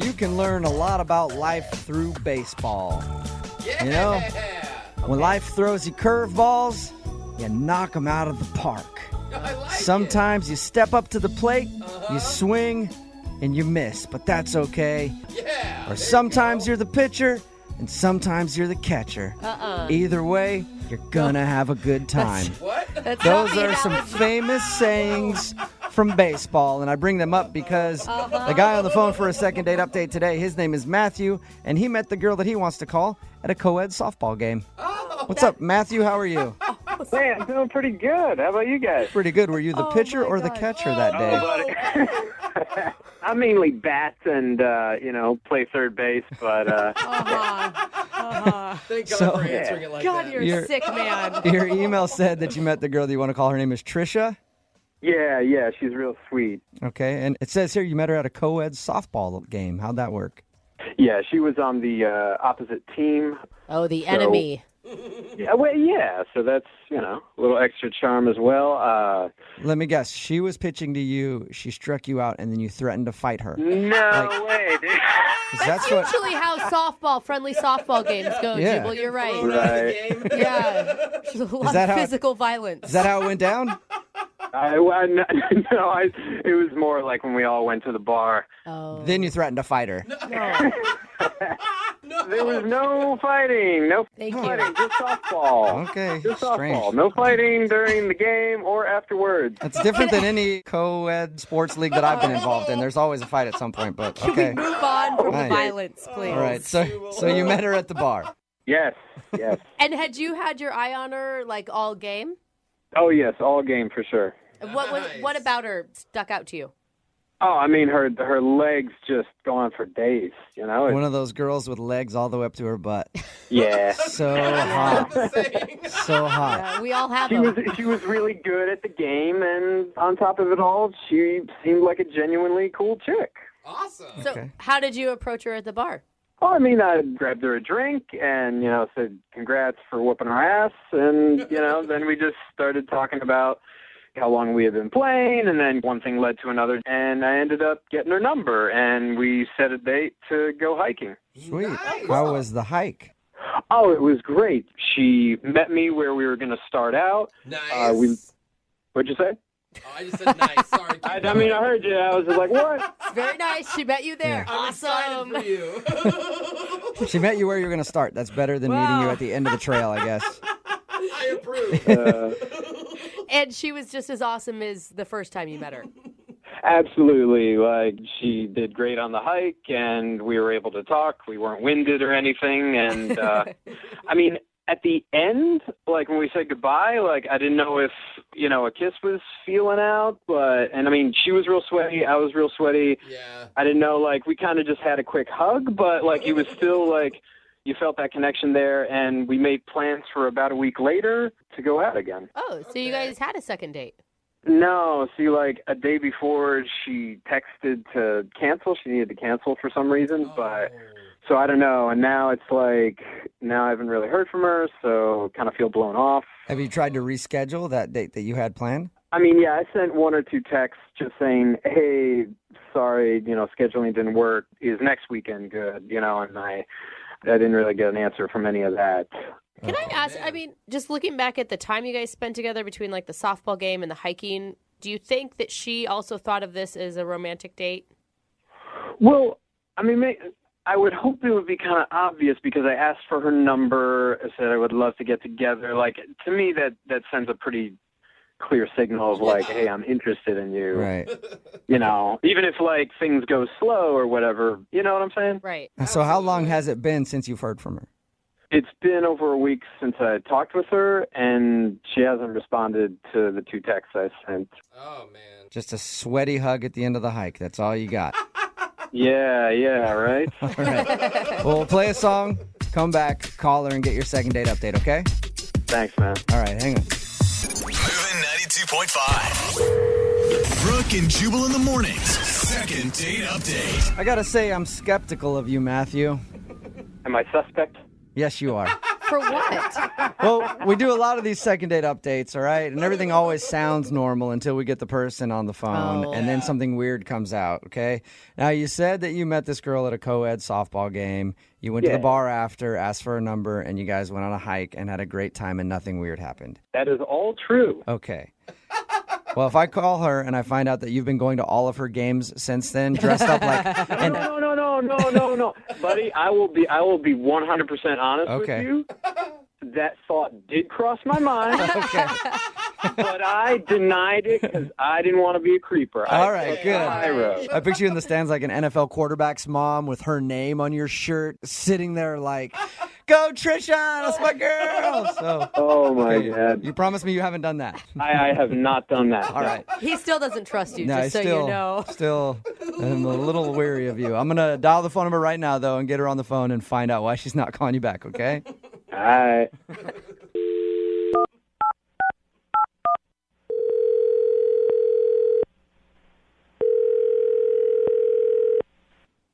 You can learn a lot about life through baseball. Yeah. You know, when life throws you curveballs, you knock them out of the park. I like Sometimes you step up to the plate, you swing, and you miss, but that's okay. Yeah. Or sometimes you're the pitcher, and sometimes you're the catcher. Either way, you're gonna have a good time. What? Those are some famous sayings from baseball, and I bring them up because the guy on the phone for a second date update today, his name is Matthew, and he met the girl that he wants to call at a co-ed softball game. What's up, Matthew? How are you? Hey, I'm doing pretty good. How about you guys? Pretty good. Were you the pitcher or the catcher that day? I mainly bat and, play third base, but... Thank God So- for answering it like God, that. you're a sick man. Your email said that you met the girl that you want to call. Her name is Trisha. Yeah, she's real sweet. Okay, and it says here you met her at a co-ed softball game. How'd that work? Yeah, she was on the opposite team. Oh, the enemy. Yeah, so that's, a little extra charm as well. Let me guess. She was pitching to you. She struck you out, and then you threatened to fight her. No way, dude. 'Cause That's what. usually how friendly softball games go, Yeah. Jubal. You're right. Right. Game. Yeah. There's a lot that of how- physical violence. Is that how it went down? It was more like when we all went to the bar. Oh. Then you threatened to fight her. No. There was no fighting. No Thank you. fighting. Just softball. Okay, Just softball. strange. No fighting during the game or afterwards. That's different than any co-ed sports league that I've been involved in. There's always a fight at some point, but okay. Move on from the Nice. violence, please. All right, so you met her at the bar. Yes. And had you had your eye on her like all game? Oh, yes, all game for sure. What about her stuck out to you? Oh, I mean, her legs just go on for days, One of those girls with legs all the way up to her butt. Yeah. So hot. So hot. We all have She them. was really good at the game, and on top of it all, she seemed like a genuinely cool chick. Awesome. So Okay. how did you approach her at the bar? Oh, I mean, I grabbed her a drink and, said congrats for whooping her ass, and, then we just started talking about how long we had been playing, and then one thing led to another, and I ended up getting her number, and we set a date to go hiking. Sweet. Nice. How was the hike? Oh, it was great. She met me where we were going to start out. Nice. What'd you say? Oh, I just said nice. Sorry. I heard you. I was just like, what? It's very nice. She met you there. I'm Awesome. excited for you. She met you where you were going to start. That's better than meeting you at the end of the trail, I guess. I approve. And she was just as awesome as the first time you met her. Absolutely. Like, she did great on the hike, and we were able to talk. We weren't winded or anything. And, I mean, at the end, like, when we said goodbye, like, I didn't know if, a kiss was feeling out. And, I mean, she was real sweaty. I was real sweaty. Yeah. I didn't know, like, we kind of just had a quick hug, but, like, it was still, like, you felt that connection there. And we made plans for about a week later to go out again. Oh, so you guys had a second date. No, see, like, a day before, she texted to cancel. She needed to cancel for some reason, but so I don't know. And now it's like, now I haven't really heard from her, so kind of feel blown off. Have you tried to reschedule that date that you had planned? I mean, yeah, I sent one or two texts just saying, hey, sorry, scheduling didn't work. Is next weekend good? And I didn't really get an answer from any of that. Can I ask, I mean, just looking back at the time you guys spent together between like the softball game and the hiking, do you think that she also thought of this as a romantic date? Well, I mean, I would hope it would be kind of obvious because I asked for her number. I said I would love to get together. Like, to me, that sends a pretty clear signal of like, hey, I'm interested in you. Right. Even if like things go slow or whatever, you know what I'm saying? Right. So how long has it been since you've heard from her? It's been over a week since I talked with her, and she hasn't responded to the two texts I sent. Oh, man. Just a sweaty hug at the end of the hike. That's all you got. Yeah, right? All right. Well, we'll play a song, come back, call her, and get your second date update, okay? Thanks, man. All right, hang on. Moving 92.5. Brooke and Jubal in the mornings. Second date update. I got to say, I'm skeptical of you, Matthew. Am I suspect? Yes, you are. For what? Well, we do a lot of these second date updates, all right? And everything always sounds normal until we get the person on the phone, and then something weird comes out, okay? Now, you said that you met this girl at a co-ed softball game. You went to the bar after, asked for a number, and you guys went on a hike and had a great time, and nothing weird happened. That is all true. Okay. Well, if I call her and I find out that you've been going to all of her games since then, dressed up like... No, buddy. I will be 100% honest with you. That thought did cross my mind. Okay. But I denied it because I didn't want to be a creeper. All right, good. I picture you in the stands like an NFL quarterback's mom with her name on your shirt, sitting there like, "Go Trisha, that's my girl." So, oh my God! You promised me you haven't done that. I have not done that. All right. He still doesn't trust you, No, just so you know. Still, I'm a little weary of you. I'm gonna dial the phone number right now though and get her on the phone and find out why she's not calling you back. Okay? All right.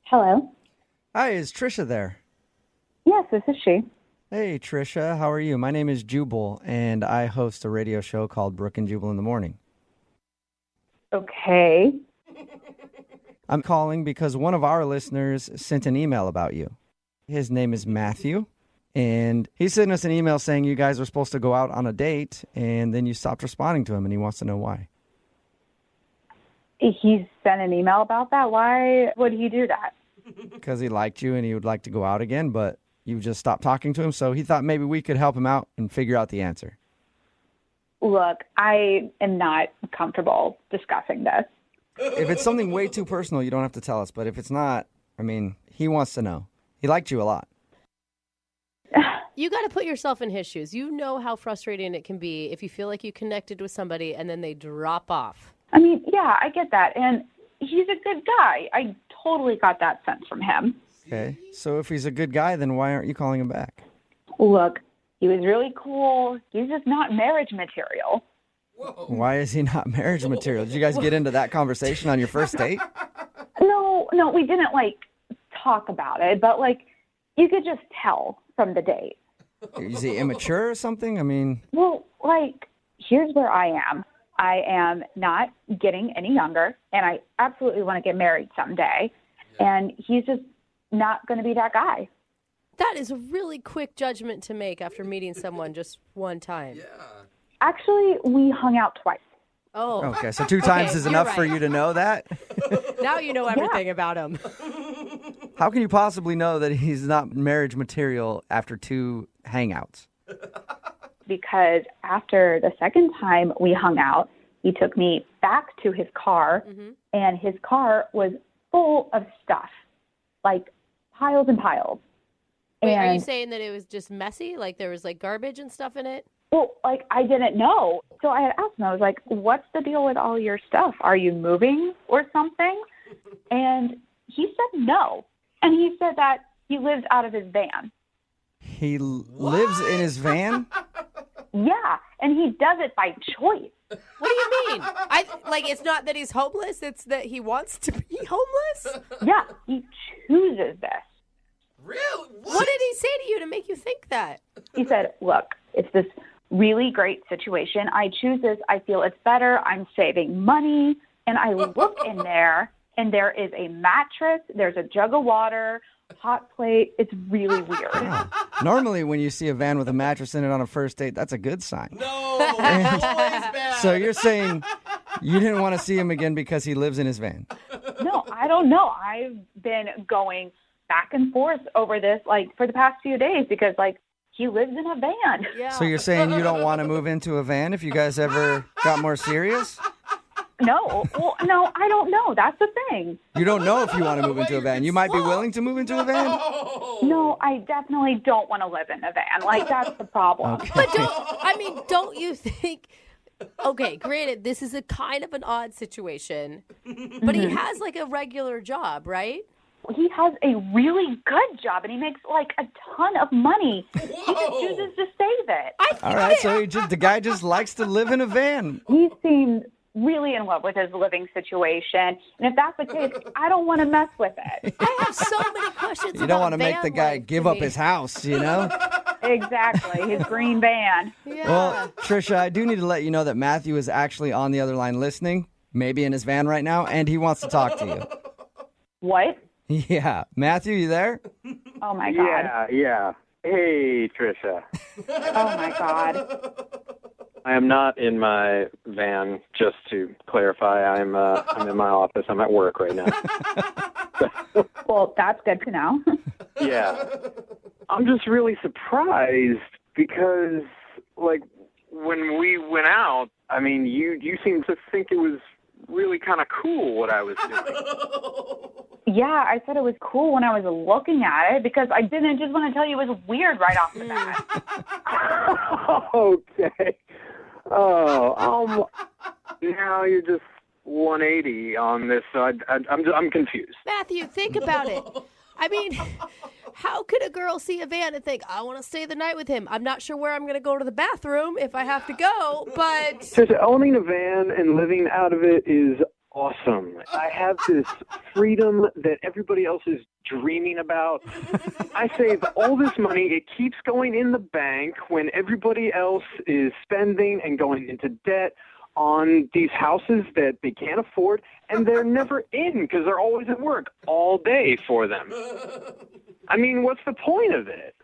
Hello. Hi, is Trisha there? Yes, this is she. Hey, Trisha, how are you? My name is Jubal, and I host a radio show called Brooke and Jubal in the Morning. Okay. I'm calling because one of our listeners sent an email about you. His name is Matthew, and he sent us an email saying you guys were supposed to go out on a date, and then you stopped responding to him, and he wants to know why. He sent an email about that? Why would he do that? Because he liked you and he would like to go out again, but you just stopped talking to him, so he thought maybe we could help him out and figure out the answer. Look, I am not comfortable discussing this. If it's something way too personal, you don't have to tell us, but if it's not, I mean, he wants to know. He liked you a lot. You got to put yourself in his shoes. You know how frustrating it can be if you feel like you connected with somebody and then they drop off. I mean, yeah, I get that. And he's a good guy. I totally got that sense from him. Okay, so if he's a good guy, then why aren't you calling him back? Look, he was really cool. He's just not marriage material. Whoa. Why is he not marriage material? Did you guys get into that conversation on your first date? No, we didn't, talk about it. But, you could just tell from the date. Is he immature or something? I mean... Well, here's where I am. I am not getting any younger, and I absolutely want to get married someday. And he's just not going to be that guy. That is a really quick judgment to make after meeting someone just one time. Yeah. Actually, we hung out twice. Oh. Okay, so 2 times is enough for you to know that? Now you know everything about him. How can you possibly know that he's not marriage material after 2 hangouts? Because after the second time we hung out, he took me back to his car, and his car was full of stuff, piles and piles. Wait, are you saying that it was just messy? Like there was garbage and stuff in it? Well, I didn't know. So I had asked him, I was like, what's the deal with all your stuff? Are you moving or something? And he said no. And he said that he lives out of his van. He lives in his van? Yeah, and he does it by choice. What do you mean? It's not that he's homeless, it's that he wants to be homeless? Yeah, he chooses this. Really? What did he say to you to make you think that? He said, look, it's this really great situation. I choose this. I feel it's better. I'm saving money. And I look in there, and there is a mattress. There's a jug of water, hot plate. It's really weird. Yeah. Normally, when you see a van with a mattress in it on a first date, that's a good sign. No, always bad. So you're saying you didn't want to see him again because he lives in his van? No, I don't know. I've been going back and forth over this, for the past few days because, he lives in a van. Yeah. So you're saying you don't want to move into a van if you guys ever got more serious? No. Well, no, I don't know. That's the thing. You don't know if you want to move into a van. You might be willing to move into a van? No, I definitely don't want to live in a van. That's the problem. Okay. But don't you think... Okay, granted, this is a kind of an odd situation, but he has, a regular job, right? He has a really good job, and he makes, a ton of money. Whoa. He just chooses to save it. All right, so the guy just likes to live in a van. He seems really in love with his living situation, and if that's the case, I don't want to mess with it. I have so many questions. You don't want to make the guy give up his house, you know? Exactly, his green van. Yeah. Well, Trisha, I do need to let you know that Matthew is actually on the other line listening, maybe in his van right now, and he wants to talk to you. What? Yeah. Matthew, you there? Oh, my God. Yeah. Hey, Trisha. Oh, my God. I am not in my van, just to clarify. I'm in my office. I'm at work right now. Well, that's good to know. Yeah. I'm just really surprised because, like, when we went out, I mean, you seemed to think it was really kind of cool what I was doing. Yeah, I said it was cool when I was looking at it because I didn't just want to tell you it was weird right off the bat. Okay. Oh, now you're just 180 on this. So I'm confused. Matthew, think about it. I mean, how could a girl see a van and think, I want to stay the night with him? I'm not sure where I'm going to go to the bathroom if I have to go, but... Just owning a van and living out of it is awesome. I have this freedom that everybody else is dreaming about. I save all this money. It keeps going in the bank when everybody else is spending and going into debt on these houses that they can't afford, and they're never in because they're always at work all day for them. I mean, what's the point of it?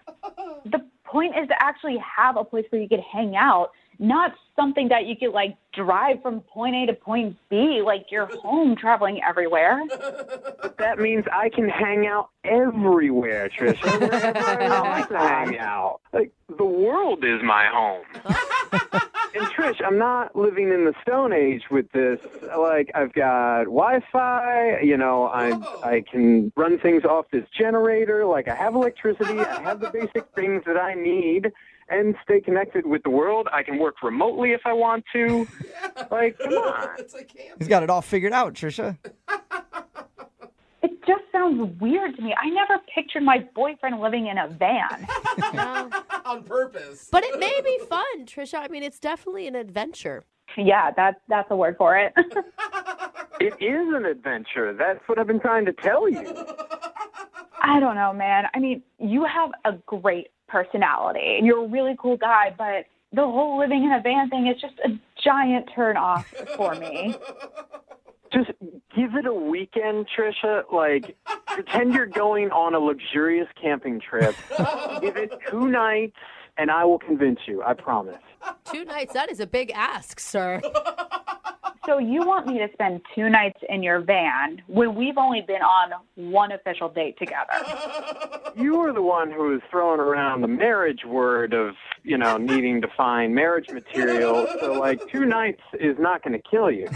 The point is to actually have a place where you could hang out, not something that you could, like, drive from point A to point B, like you're home traveling everywhere. But that means I can hang out everywhere, Trisha, wherever I want to hang out. Like, the world is my home. And Trish, I'm not living in the Stone Age with this. Like, I've got Wi-Fi, I can run things off this generator. Like, I have electricity. I have the basic things that I need and stay connected with the world. I can work remotely if I want to. Like, come on. He's got it all figured out, Trisha. It just sounds weird to me. I never pictured my boyfriend living in a van. No. On purpose. But it may be fun, Trisha. I mean, it's definitely an adventure. Yeah, that's a word for it. It is an adventure. That's what I've been trying to tell you. I don't know, man. I mean, you have a great personality, and you're a really cool guy, but the whole living in a van thing is just a giant turn off for me. Just give it a weekend, Trisha. Like, pretend you're going on a luxurious camping trip. Give it 2 nights, and I will convince you. I promise. 2 nights, that is a big ask, sir. So you want me to spend 2 nights in your van when we've only been on one official date together? You were the one who was throwing around the marriage word of, needing to find marriage material. So, like, 2 nights is not going to kill you.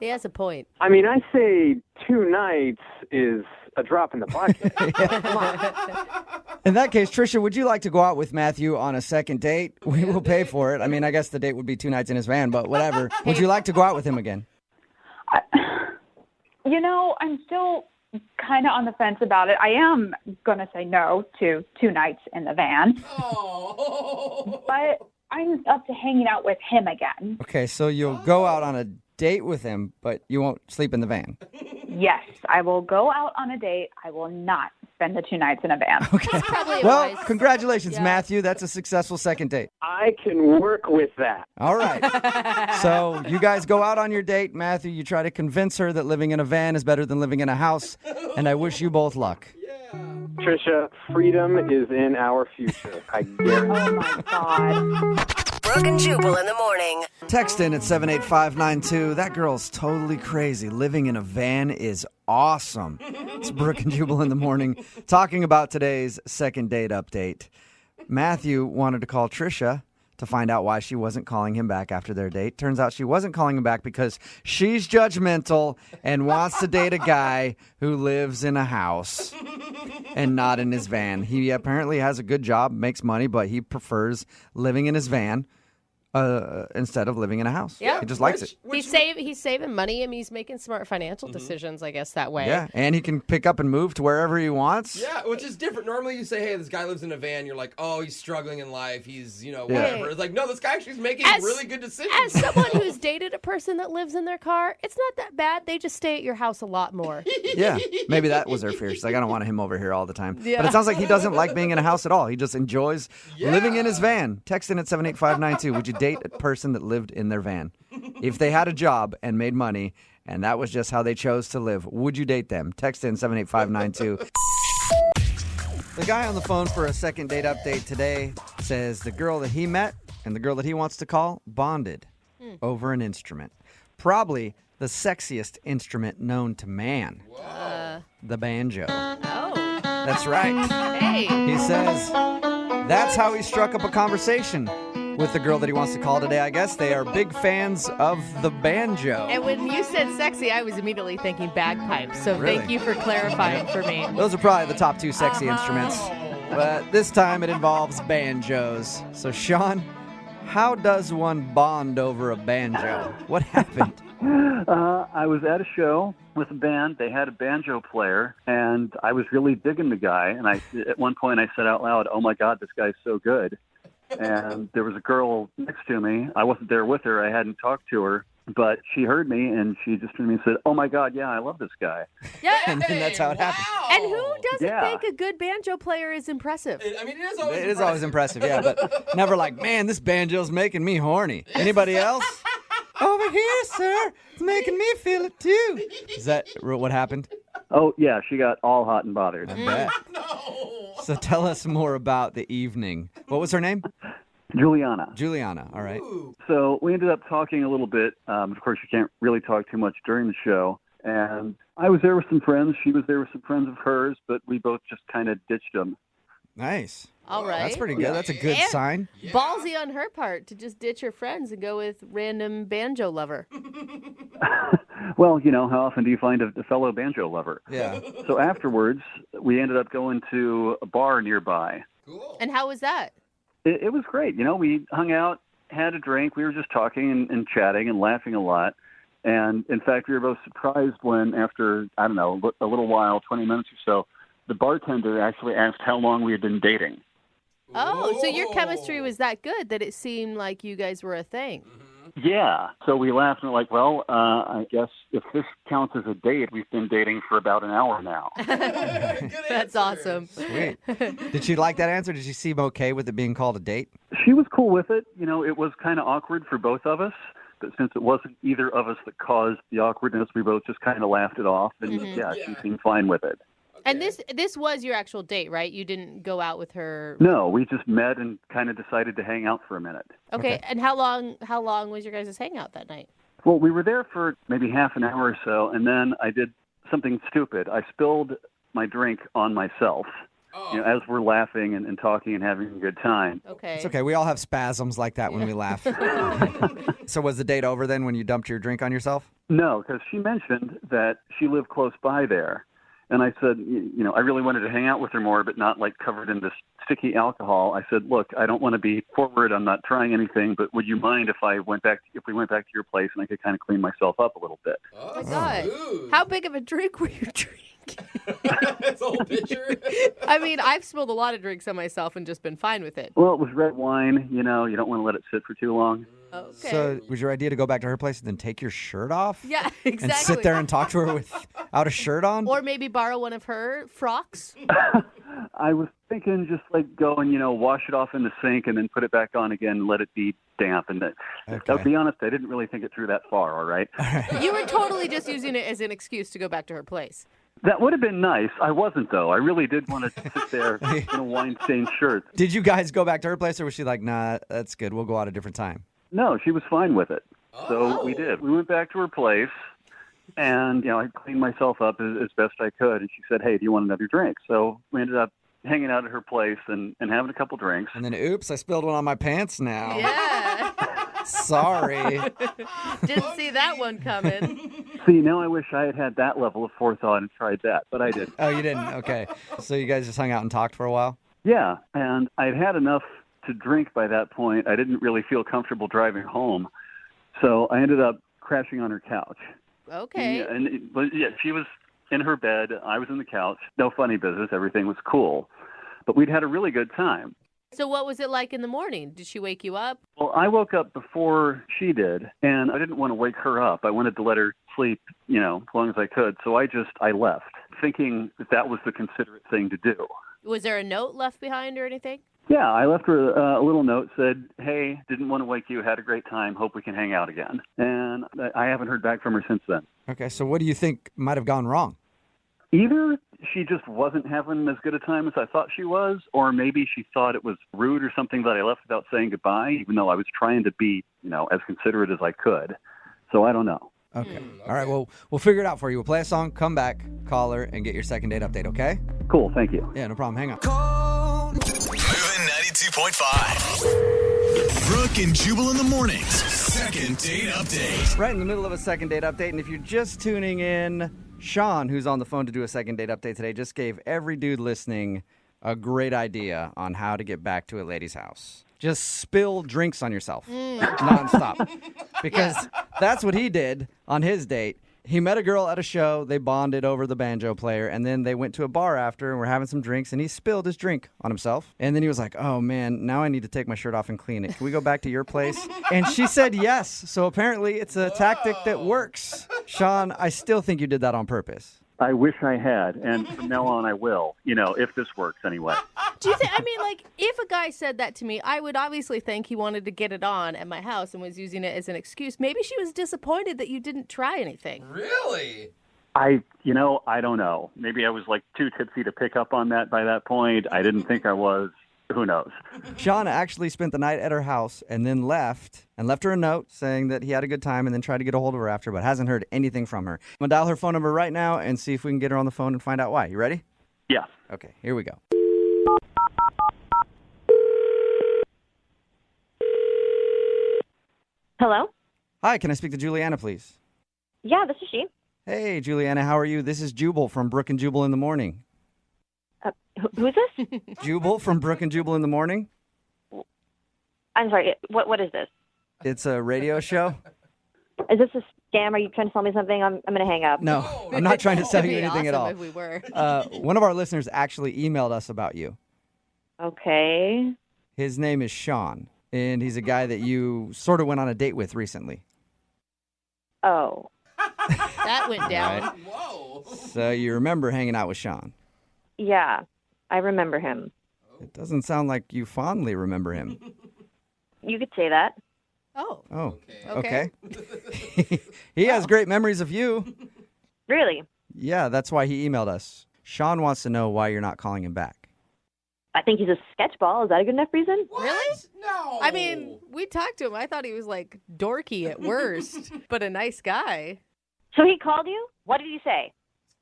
He has a point. I mean, I say 2 nights is a drop in the bucket. Come on. In that case, Trisha, would you like to go out with Matthew on a second date? We will pay for it. I mean, I guess the date would be 2 nights in his van, but whatever. Would you like to go out with him again? I'm still kind of on the fence about it. I am going to say no to 2 nights in the van. Oh. But I'm up to hanging out with him again. Okay, so you'll go out on a date with him, but you won't sleep in the van. Yes, I will go out on a date. I will not spend the 2 nights in a van. Okay. That's probably a Well, wise- congratulations, Yeah. Matthew. That's a successful second date. I can work with that. All right. So you guys go out on your date. Matthew, you try to convince her that living in a van is better than living in a house, and I wish you both luck. Trisha, freedom is in our future. I guarantee. Oh, my God. Brooke and Jubal in the morning. Text in at 78592. That girl's totally crazy. Living in a van is awesome. It's Brooke and Jubal in the morning, talking about today's second date update. Matthew wanted to call Trisha to find out why she wasn't calling him back after their date. Turns out she wasn't calling him back because she's judgmental and wants to date a guy who lives in a house and not in his van. He apparently has a good job, makes money, but he prefers living in his van. instead of living in a house. Yeah. He just likes it. He's saving money. I mean, he's making smart financial decisions, I guess, that way. Yeah, and he can pick up and move to wherever he wants. Yeah, which is different. Normally you say, hey, this guy lives in a van. You're like, oh, he's struggling in life. He's, whatever. It's like, no, this guy actually is making really good decisions. As someone who's dated a person that lives in their car, it's not that bad. They just stay at your house a lot more. Yeah, maybe that was their fear. She's like, I don't want him over here all the time. Yeah. But it sounds like he doesn't like being in a house at all. He just enjoys living in his van. Text in at 78592. Would you date a person that lived in their van? If they had a job and made money, and that was just how they chose to live, would you date them? Text in 78592. The guy on the phone for a second date update today says the girl that he met and the girl that he wants to call bonded over an instrument. Probably the sexiest instrument known to man. The banjo. Oh. That's right. Hey. He says that's how he struck up a conversation with the girl that he wants to call today. I guess they are big fans of the banjo. And when you said sexy, I was immediately thinking bagpipes. So Really? thank you for clarifying for me. Those are probably the top two sexy instruments. But this time it involves banjos. So, Sean, how does one bond over a banjo? What happened? I was at a show with a band. They had a banjo player, and I was really digging the guy. And at one point I said out loud, "Oh my God, this guy's so good." And there was a girl next to me. I wasn't there with her. I hadn't talked to her, but she heard me, and she just turned to me and said, "Oh my God, yeah, I love this guy." Yeah. And that's how it happened. And who doesn't Yeah. think a good banjo player is impressive? I mean, it is always It is always impressive, yeah, but never like, man, this banjo's making me horny. Anybody else? Over here, sir. It's making me feel it too. Is that what happened? Oh, yeah, she got all hot and bothered. I bet. No. So tell us more about the evening. What was her name? Juliana. Juliana, all right. So we ended up talking a little bit. Of course, you can't really talk too much during the show. And I was there with some friends. She was there with some friends of hers, but we both just kind of ditched them. Nice. All right. That's pretty good. That's a good And- sign. Ballsy on her part to just ditch her friends and go with random banjo lover. Well, how often do you find a fellow banjo lover? Yeah. So afterwards, we ended up going to a bar nearby. Cool. And how was that? It was great. We hung out, had a drink. We were just talking and chatting and laughing a lot. And, in fact, we were both surprised when after, I don't know, a little while, 20 minutes or so, the bartender actually asked how long we had been dating. Oh, so your chemistry was that good that it seemed like you guys were a thing. Yeah. So we laughed and were like, well, I guess if this counts as a date, we've been dating for about an hour now. That's awesome. Sweet. Did she like that answer? Did she seem okay with it being called a date? She was cool with it. It was kind of awkward for both of us. But since it wasn't either of us that caused the awkwardness, we both just kind of laughed it off. And, she seemed fine with it. And this was your actual date, right? You didn't go out with her. No, we just met and kind of decided to hang out for a minute. Okay. And how long was your guys' hangout that night? Well, we were there for maybe half an hour or so, and then I did something stupid. I spilled my drink on myself, as we're laughing and talking and having a good time. Okay. It's okay. We all have spasms like that when we laugh. So was the date over then when you dumped your drink on yourself? No, because she mentioned that she lived close by there. And I said, I really wanted to hang out with her more, but not like covered in this sticky alcohol. I said, look, I don't want to be forward. I'm not trying anything, but would you mind if we went back to your place and I could kind of clean myself up a little bit? Oh my God. How big of a drink were you drinking? That's a whole picture. I mean, I've spilled a lot of drinks on myself and just been fine with it. Well, it was red wine. You don't want to let it sit for too long. Okay. So was your idea to go back to her place and then take your shirt off? Yeah, exactly. And sit there and talk to her without a shirt on? Or maybe borrow one of her frocks. I was thinking just like go and, wash it off in the sink and then put it back on again and let it be damp. And I'll be honest, I didn't really think it through that far, all right? You were totally just using it as an excuse to go back to her place. That would have been nice. I wasn't, though. I really did want to sit there in a wine-stained shirt. Did you guys go back to her place, or was she like, nah, that's good, we'll go out a different time? No, she was fine with it. So we did. We went back to her place, and, I cleaned myself up as best I could. And she said, hey, do you want another drink? So we ended up hanging out at her place and having a couple drinks. And then, oops, I spilled one on my pants now. Yeah. Sorry. Didn't see that one coming. See, now I wish I had that level of forethought and tried that, but I didn't. Oh, you didn't? Okay. So you guys just hung out and talked for a while? Yeah, and I'd had enough to drink by that point. I didn't really feel comfortable driving home. So I ended up crashing on her couch. Okay. Yeah, she was in her bed. I was in the couch. No funny business. Everything was cool. But we'd had a really good time. So what was it like in the morning? Did she wake you up? Well, I woke up before she did, and I didn't want to wake her up. I wanted to let her sleep, as long as I could. So I left, thinking that was the considerate thing to do. Was there a note left behind or anything? Yeah, I left her a little note, said, hey, didn't want to wake you, had a great time, hope we can hang out again. And I haven't heard back from her since then. Okay, so what do you think might have gone wrong? Either she just wasn't having as good a time as I thought she was, or maybe she thought it was rude or something that I left without saying goodbye, even though I was trying to be, as considerate as I could. So I don't know. Okay. All right, well, we'll figure it out for you. We'll play a song, come back, call her, and get your second date update, okay? Cool, thank you. Yeah, no problem. Hang on. Moving 92.5. Brooke and Jubal in the mornings. Second date update. Right in the middle of a second date update, and if you're just tuning in, Sean, who's on the phone to do a second date update today, just gave every dude listening a great idea on how to get back to a lady's house. Just spill drinks on yourself nonstop. Because that's what he did on his date. He met a girl at a show, they bonded over the banjo player, and then they went to a bar after and were having some drinks, and he spilled his drink on himself. And then he was like, oh man, now I need to take my shirt off and clean it. Can we go back to your place? And she said yes. So apparently it's a tactic that works. Sean, I still think you did that on purpose. I wish I had, and from now on I will, if this works anyway. Do you think, if a guy said that to me, I would obviously think he wanted to get it on at my house and was using it as an excuse. Maybe she was disappointed that you didn't try anything. Really? I don't know. Maybe I was too tipsy to pick up on that by that point. I didn't think I was. Who knows? Sean actually spent the night at her house and then left her a note saying that he had a good time and then tried to get a hold of her after, but hasn't heard anything from her. I'm going to dial her phone number right now and see if we can get her on the phone and find out why. You ready? Yeah. Okay, here we go. Hello? Hi, can I speak to Juliana, please? Yeah, this is she. Hey, Juliana, how are you? This is Jubal from Brooke and Jubal in the Morning. Who is this? Jubal from Brooke and Jubal in the Morning. I'm sorry, what is this? It's a radio show. Is this a scam? Are you trying to sell me something? I'm going to hang up. No, I'm not trying to sell you anything at all. If we were. One of our listeners actually emailed us about you. Okay. His name is Sean, and he's a guy that you sort of went on a date with recently. Oh. That went down. Right. Whoa. So you remember hanging out with Sean. Yeah, I remember him. It doesn't sound like you fondly remember him. You could say that. Oh. Oh, Okay. He has great memories of you. Really? Yeah, that's why he emailed us. Sean wants to know why you're not calling him back. I think he's a sketchball. Is that a good enough reason? What? Really? No. I mean, we talked to him. I thought he was dorky at worst, but a nice guy. So he called you? What did he say?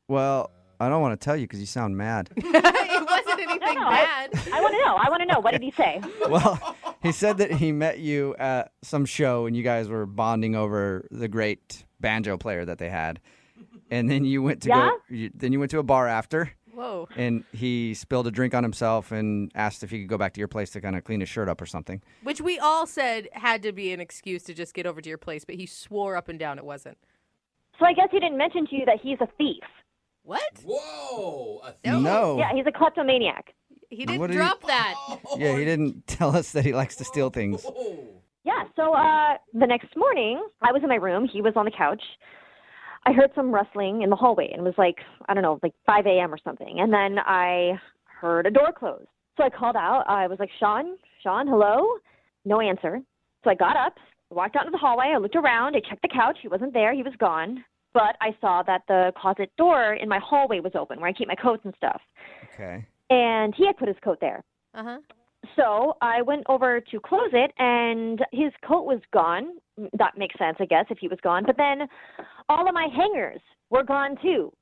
Well, I don't want to tell you because you sound mad. It wasn't anything bad. I want to know. I want to know. What did he say? Well, he said that he met you at some show and you guys were bonding over the great banjo player that they had. And then you went to then you went to a bar after. Whoa. And he spilled a drink on himself and asked if he could go back to your place to kind of clean his shirt up or something. Which we all said had to be an excuse to just get over to your place, but he swore up and down it wasn't. So I guess he didn't mention to you that he's a thief. What? Whoa. No. Yeah, he's a kleptomaniac. He didn't drop that. Yeah, he didn't tell us that he likes to steal things. Yeah, so the next morning, I was in my room. He was on the couch. I heard some rustling in the hallway, and it was 5 a.m. or something. And then I heard a door close. So I called out. I was like, Sean, hello? No answer. So I got up, walked out into the hallway. I looked around. I checked the couch. He wasn't there. He was gone. But I saw that the closet door in my hallway was open, where I keep my coats and stuff. Okay. And he had put his coat there. Uh-huh. So I went over to close it, and his coat was gone. That makes sense, I guess, if he was gone. But then all of my hangers were gone, too.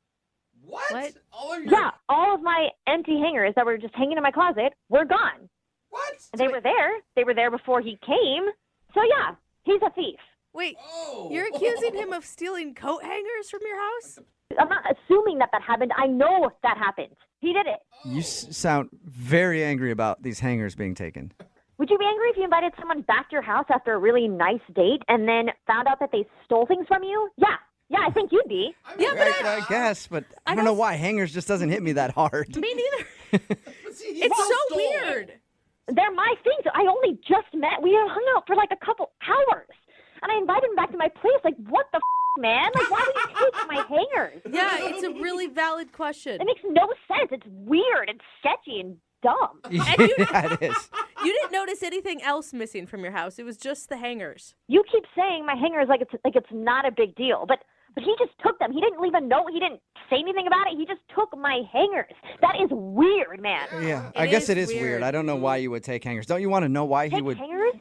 What? All of your... Yeah, all of my empty hangers that were just hanging in my closet were gone. What? And they were there. They were there before he came. So, yeah, he's a thief. Wait, Whoa. you're accusing him of stealing coat hangers from your house? I'm not assuming that happened. I know that happened. He did it. You sound very angry about these hangers being taken. Would you be angry if you invited someone back to your house after a really nice date and then found out that they stole things from you? Yeah, I think you'd be. Yeah, but I guess, but I don't know why hangers just doesn't hit me that hard. Me neither. It's so weird. They're my things. I only just met. We hung out for like a couple hours. And I invited him back to my place. Like, what the man? Like, why would you take my hangers? Yeah, it's a really valid question. It makes no sense. It's weird and sketchy and dumb. Yeah, it is. You didn't notice anything else missing from your house. It was just the hangers. You keep saying my hangers like it's not a big deal, but he just took them. He didn't leave a note. He didn't say anything about it. He just took my hangers. That is weird, man. Yeah, I guess it is weird. I don't know why you would take hangers. Don't you want to know why he would? Hangers?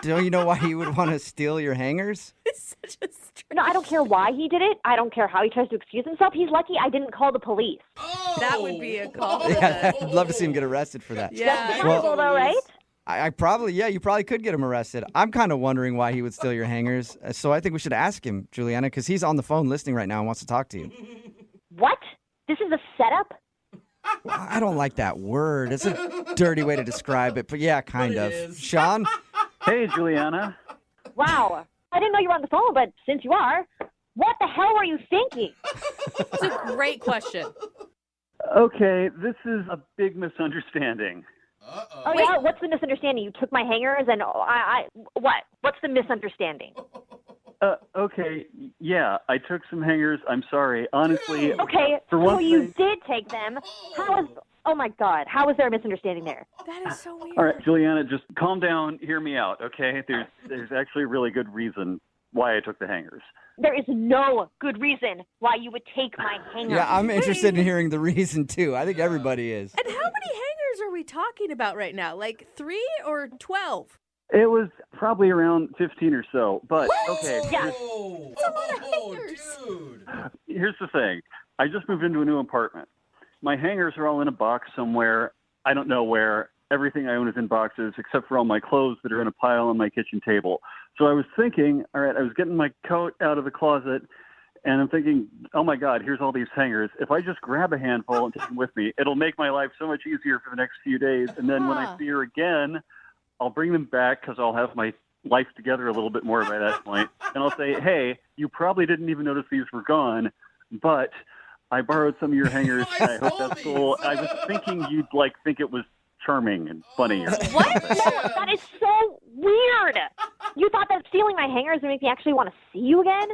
Don't you know why he would want to steal your hangers? It's such a strange... No, I don't care why he did it. I don't care how he tries to excuse himself. He's lucky I didn't call the police. Oh. That would be a call. Yeah, I'd love to see him get arrested for that. Yeah. Well, though, right? I probably, you probably could get him arrested. I'm kind of wondering why he would steal your hangers. So I think we should ask him, Juliana, because he's on the phone listening right now and wants to talk to you. What? This is a setup? Well, I don't like that word. It's a dirty way to describe it, but yeah, kind of. is. Sean? Hey, Juliana. Wow. I didn't know you were on the phone, but since you are, what the hell were you thinking? It's a great question. Okay, this is a big misunderstanding. Oh, yeah? What's the misunderstanding? You took my hangers and what? What's the misunderstanding? Okay, yeah, I took some hangers. I'm sorry. Honestly, Okay, for one so you thing... did take them. Oh my God, how is there a misunderstanding there? That is so weird. All right, Juliana, just calm down. Hear me out, okay? There's actually a really good reason why I took the hangers. There is no good reason why you would take my hangers. Yeah, I'm interested in hearing the reason, too. I think everybody is. And how many hangers are we talking about right now? Like 3 or 12? It was probably around 15 or so, but okay. Yeah. That's a lot of hangers. Dude. Here's the thing. I just moved into a new apartment. My hangers are all in a box somewhere. I don't know where. Everything I own is in boxes except for all my clothes that are in a pile on my kitchen table. So I was thinking, all right, I was getting my coat out of the closet, and I'm thinking, oh, my God, here's all these hangers. If I just grab a handful and take them with me, it'll make my life so much easier for the next few days. And then when I see her again, I'll bring them back because I'll have my life together a little bit more by that point. And I'll say, hey, you probably didn't even notice these were gone, but I borrowed some of your hangers. And I hope that's cool. I was thinking you'd think it was charming and funny. What? No, that is so weird. You thought that stealing my hangers would make me actually want to see you again?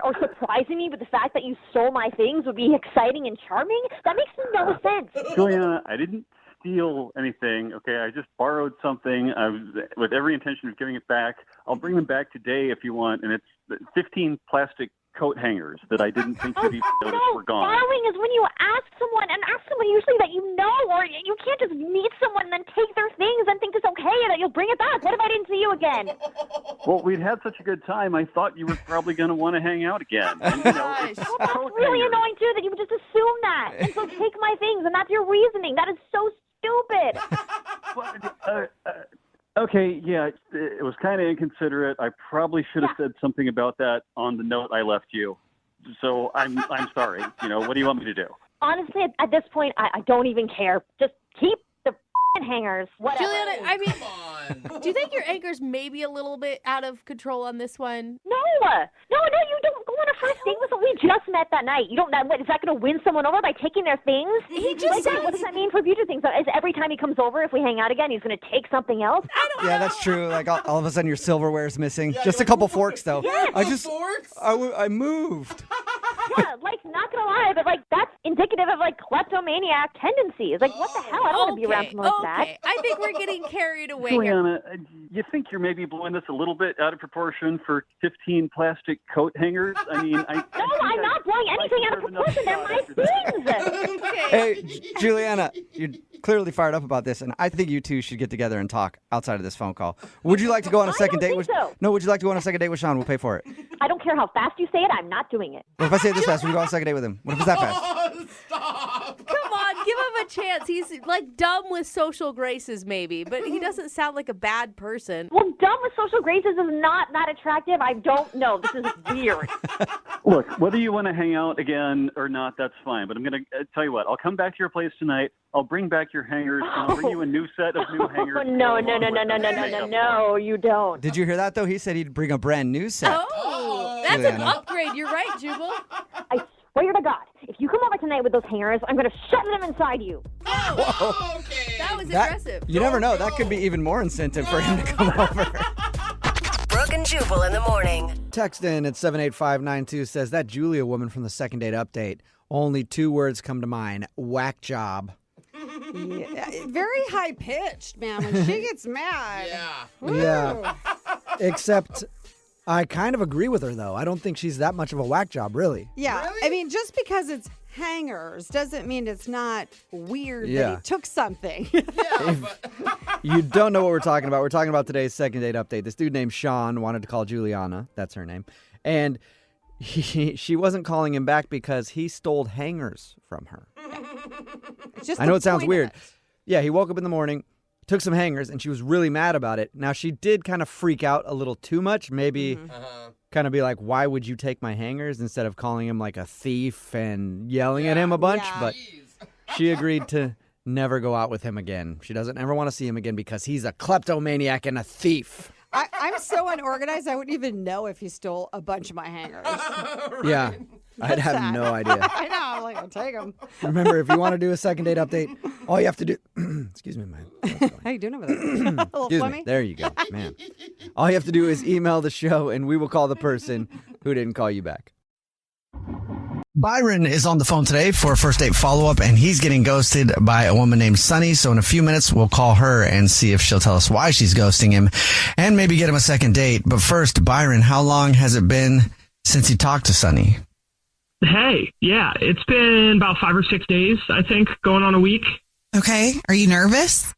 Or surprising me with the fact that you stole my things would be exciting and charming? That makes no sense. Juliana, I didn't steal anything, okay? I just borrowed something. I was with every intention of giving it back. I'll bring them back today if you want, and it's 15 plastic coat hangers that I didn't think you'd even notice were gone. Borrowing is when you ask someone usually that you know, or you can't just meet someone and then take their things and think it's okay and that you'll bring it back. What if I didn't see you again? Well, we'd had such a good time, I thought you were probably going to want to hang out again. And, it's Well, that's coat really hangers. annoying, too, that you would just assume that. And so take my things, and that's your reasoning. That is so stupid. Okay, yeah, it was kind of inconsiderate. I probably should have said something about that on the note I left you. So I'm sorry. What do you want me to do? Honestly, at this point, I don't even care. Just keep the hangers. Whatever. Juliana, I mean, Come on. do you think your anger's maybe a little bit out of control on this one? No, you don't go on a first date with someone. We just met that night. You don't. What, is that going to win someone over by taking their things? He just said, what does that mean for future things? Is every time he comes over, if we hang out again, he's going to take something else? Yeah, that's true. Like all of a sudden your silverware's missing. Just a couple forks, though. Yes. Forks? I moved. Yeah, not gonna lie, but that's indicative of kleptomaniac tendencies. What the hell? I don't want to be around someone like that. Okay, I think we're getting carried away here. Juliana, you think you're maybe blowing this a little bit out of proportion for 15 plastic coat hangers? I mean, No, I'm not blowing anything out of proportion. They're my things. Okay. Hey, Juliana, you're clearly fired up about this, and I think you two should get together and talk outside of this phone call. Would you like to go on a second date with? So. No, would you like to go on a second date with Sean? We'll pay for it. I don't care how fast you say it. I'm not doing it. What if I say it this fast? Would you go on a second date with him? What if it's that fast? Oh, stop. Come on, give him a a chance. He's like dumb with social graces, maybe, but he doesn't sound like a bad person. Well, dumb with social graces is not that attractive. I don't know. This is weird. Look, whether you want to hang out again or not, that's fine. But I'm going to tell you what. I'll come back to your place tonight. I'll bring back your hangers, and I'll bring you a new set of new hangers. No, you don't. Did you hear that, though? He said he'd bring a brand new set. Oh, that's an upgrade. You're right, Jubal. I swear to God, if you come over tonight with those hangers, I'm going to shove them inside you. Oh, Okay. that was aggressive. You never know. That could be even more incentive for him to come over. Brooke and Jubal in the morning. Text in at 78592 says, that Julia woman from the second date update, only 2 words come to mind. Whack job. Yeah, very high pitched, man. When she gets mad. Yeah. Except I kind of agree with her, though. I don't think she's that much of a whack job, really. Yeah. Really? I mean, just because it's hangers doesn't mean it's not weird Yeah. that he took something. You don't know what we're talking about. We're talking about today's second date update. This dude named Sean wanted to call Juliana. That's her name. And she wasn't calling him back because he stole hangers from her. Just I know the it sounds point of weird. it. Yeah, he woke up in the morning, took some hangers, and she was really mad about it. Now, she did kind of freak out a little too much. Maybe kind of be like, why would you take my hangers, instead of calling him like a thief and yelling at him a bunch. Yeah. But she agreed to never go out with him again. She doesn't ever want to see him again because he's a kleptomaniac and a thief. I'm so unorganized, I wouldn't even know if he stole a bunch of my hangers. Yeah, I'd have sad. no idea. I know. I'm like, I'll take them. Remember, if you want to do a second date update, all you have to do... Excuse me, man. How you doing over there? A little Excuse phlegmy? me. There you go, man. All you have to do is email the show, and we will call the person who didn't call you back. Byron is on the phone today for a first date follow-up, and he's getting ghosted by a woman named Sunny. So in a few minutes, we'll call her and see if she'll tell us why she's ghosting him and maybe get him a second date. But first, Byron, how long has it been since you talked to Sunny? Hey, yeah, it's been about 5 or 6 days, I think, going on a week. Okay. Are you nervous?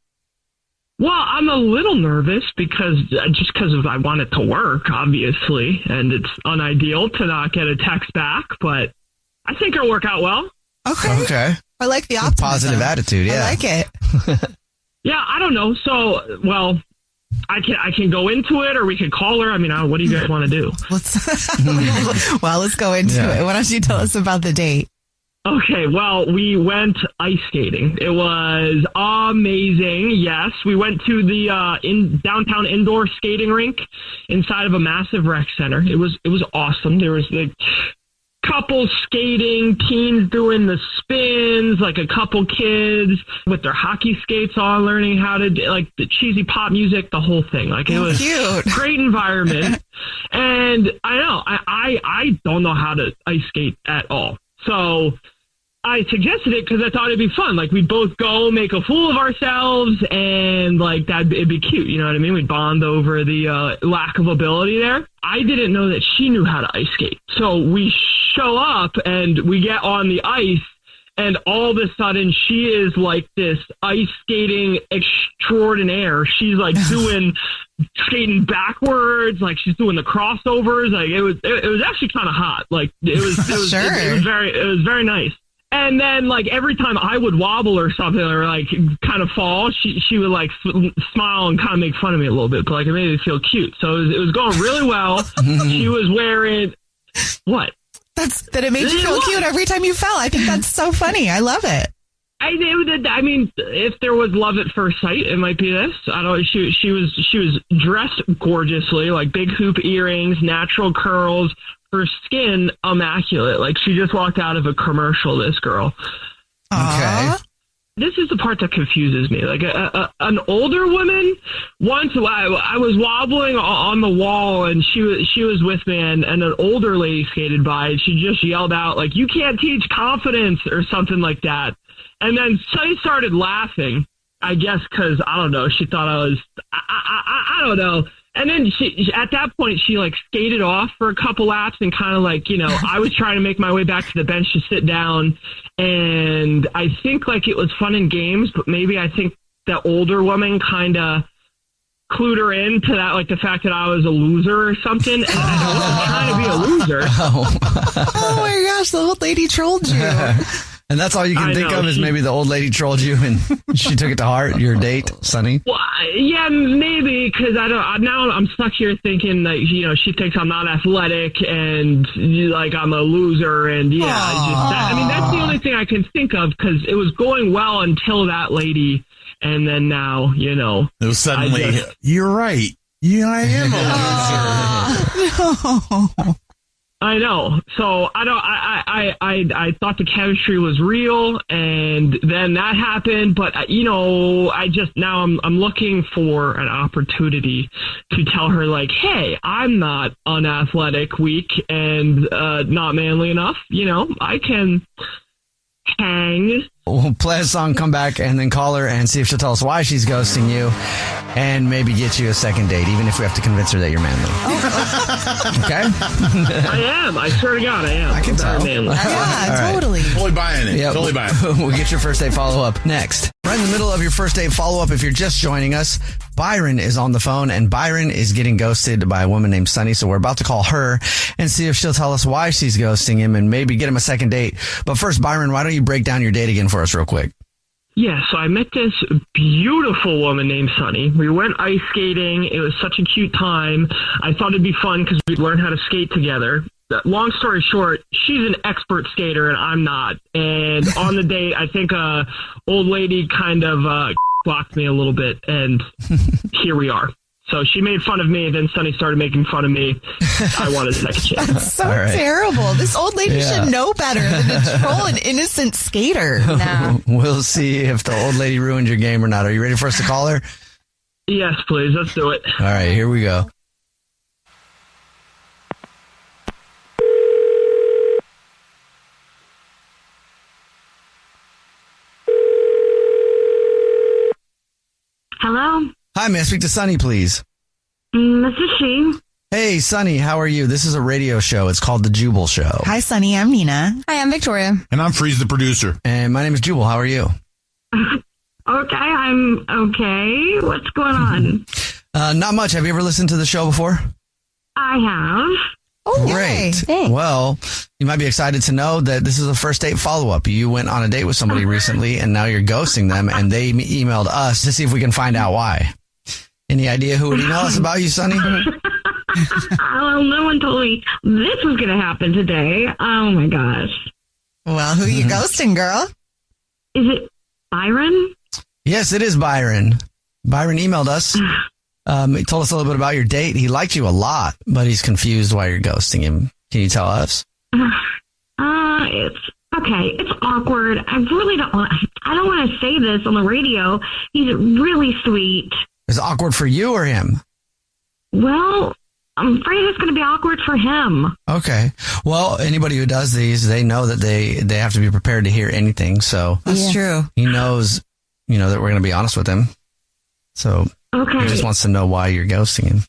Well, I'm a little nervous because I want it to work, obviously, and it's unideal to not get a text back, but I think it'll work out well. Okay. I like the optimism. Positive attitude, yeah. I like it. Yeah, I don't know. So, well, I can go into it, or we can call her. I mean, what do you guys want to do? Let's go into it. Why don't you tell us about the date? Okay, well, we went ice skating. It was amazing. Yes, we went to the downtown indoor skating rink inside of a massive rec center. It was awesome. There was like couples skating, teens doing the spins, like a couple kids with their hockey skates on, learning how to do, like, the cheesy pop music, the whole thing. Like, it was cute. Great environment. And I know I don't know how to ice skate at all. So I suggested it because I thought it'd be fun. Like, we'd both go make a fool of ourselves, and like it'd be cute. You know what I mean? We'd bond over the lack of ability there. I didn't know that she knew how to ice skate. So we show up and we get on the ice, and all of a sudden she is like this ice skating extraordinaire. She's like skating backwards, like she's doing the crossovers. Like it was actually kind of hot. Like it was very nice. And then, like, every time I would wobble or something, or like kind of fall, she would like smile and kind of make fun of me a little bit, but like it made me feel cute. So it was going really well. She was wearing what? That it made you feel cute every time you fell. I think that's so funny. I love it. I mean, if there was love at first sight, it might be this. I don't. She was dressed gorgeously, like big hoop earrings, natural curls. Her skin immaculate, like she just walked out of a commercial. This girl. Okay. This is the part that confuses me. Like an older woman. Once I was wobbling on the wall, and she was with me, and an older lady skated by, and she just yelled out like, "You can't teach confidence," or something like that. And then Sunny started laughing. I guess because I don't know. She thought I was. I don't know. And then at that point, she like skated off for a couple laps, and kind of like, you know, I was trying to make my way back to the bench to sit down. And I think like it was fun and games, but maybe I think the older woman kind of clued her into that, like the fact that I was a loser or something. And I wasn't trying to be a loser. Oh my gosh, the old lady trolled you. And that's all you can think of is maybe the old lady trolled you and she took it to heart, your date, Sonny? Well, yeah, maybe, because now I'm stuck here thinking that, she thinks I'm not athletic and like I'm a loser. And that's the only thing I can think of, because it was going well until that lady. And then now, it was suddenly, you're right. Yeah, I am a loser. No. I know. So I thought the chemistry was real, and then that happened. But I'm looking for an opportunity to tell her, like, hey, I'm not unathletic, weak, and not manly enough. I can hang. We'll play a song, come back, and then call her and see if she'll tell us why she's ghosting you, and maybe get you a second date, even if we have to convince her that you're manly. Okay? I am. I swear to God, I am. I can tell. Manly. Yeah, totally. Totally buying it. Yep. Totally buying it. We'll get your first date follow-up next. Right in the middle of your first date follow-up, if you're just joining us, Byron is on the phone, and Byron is getting ghosted by a woman named Sunny, so we're about to call her and see if she'll tell us why she's ghosting him and maybe get him a second date. But first, Byron, why don't you break down your date again for us real quick? Yeah, so I met this beautiful woman named Sunny. We went ice skating. It was such a cute time. I thought it'd be fun because we'd learn how to skate together. Long story short, she's an expert skater and I'm not. And on the date, I think old lady kind of blocked me a little bit, and here we are. So she made fun of me, then Sunny started making fun of me. I wanted a second chance. That's so terrible. This old lady should know better than to troll an innocent skater. Nah. We'll see if the old lady ruined your game or not. Are you ready for us to call her? Yes, please. Let's do it. All right, here we go. Hello? Hi, may I speak to Sunny, please? This is she. Hey, Sunny, how are you? This is a radio show. It's called The Jubal Show. Hi, Sunny. I'm Nina. Hi, I'm Victoria. And I'm Freeze, the producer. And my name is Jubal. How are you? Okay, I'm okay. What's going on? Not much. Have you ever listened to the show before? I have. Oh, great. Well, you might be excited to know that this is a first date follow-up. You went on a date with somebody recently, and now you're ghosting them, and they emailed us to see if we can find out why. Any idea who would email us about you, Sunny? Oh, no one told me this was going to happen today. Oh, my gosh. Well, who are you ghosting, girl? Is it Byron? Yes, it is Byron. Byron emailed us. He told us a little bit about your date. He liked you a lot, but he's confused why you're ghosting him. Can you tell us? It's okay. It's awkward. I don't want to say this on the radio. He's really sweet. Is it awkward for you or him? Well, I'm afraid it's going to be awkward for him. Okay. Well, anybody who does these, they know that they have to be prepared to hear anything. So that's true. He knows, that we're going to be honest with him. So okay. He just wants to know why you're ghosting him.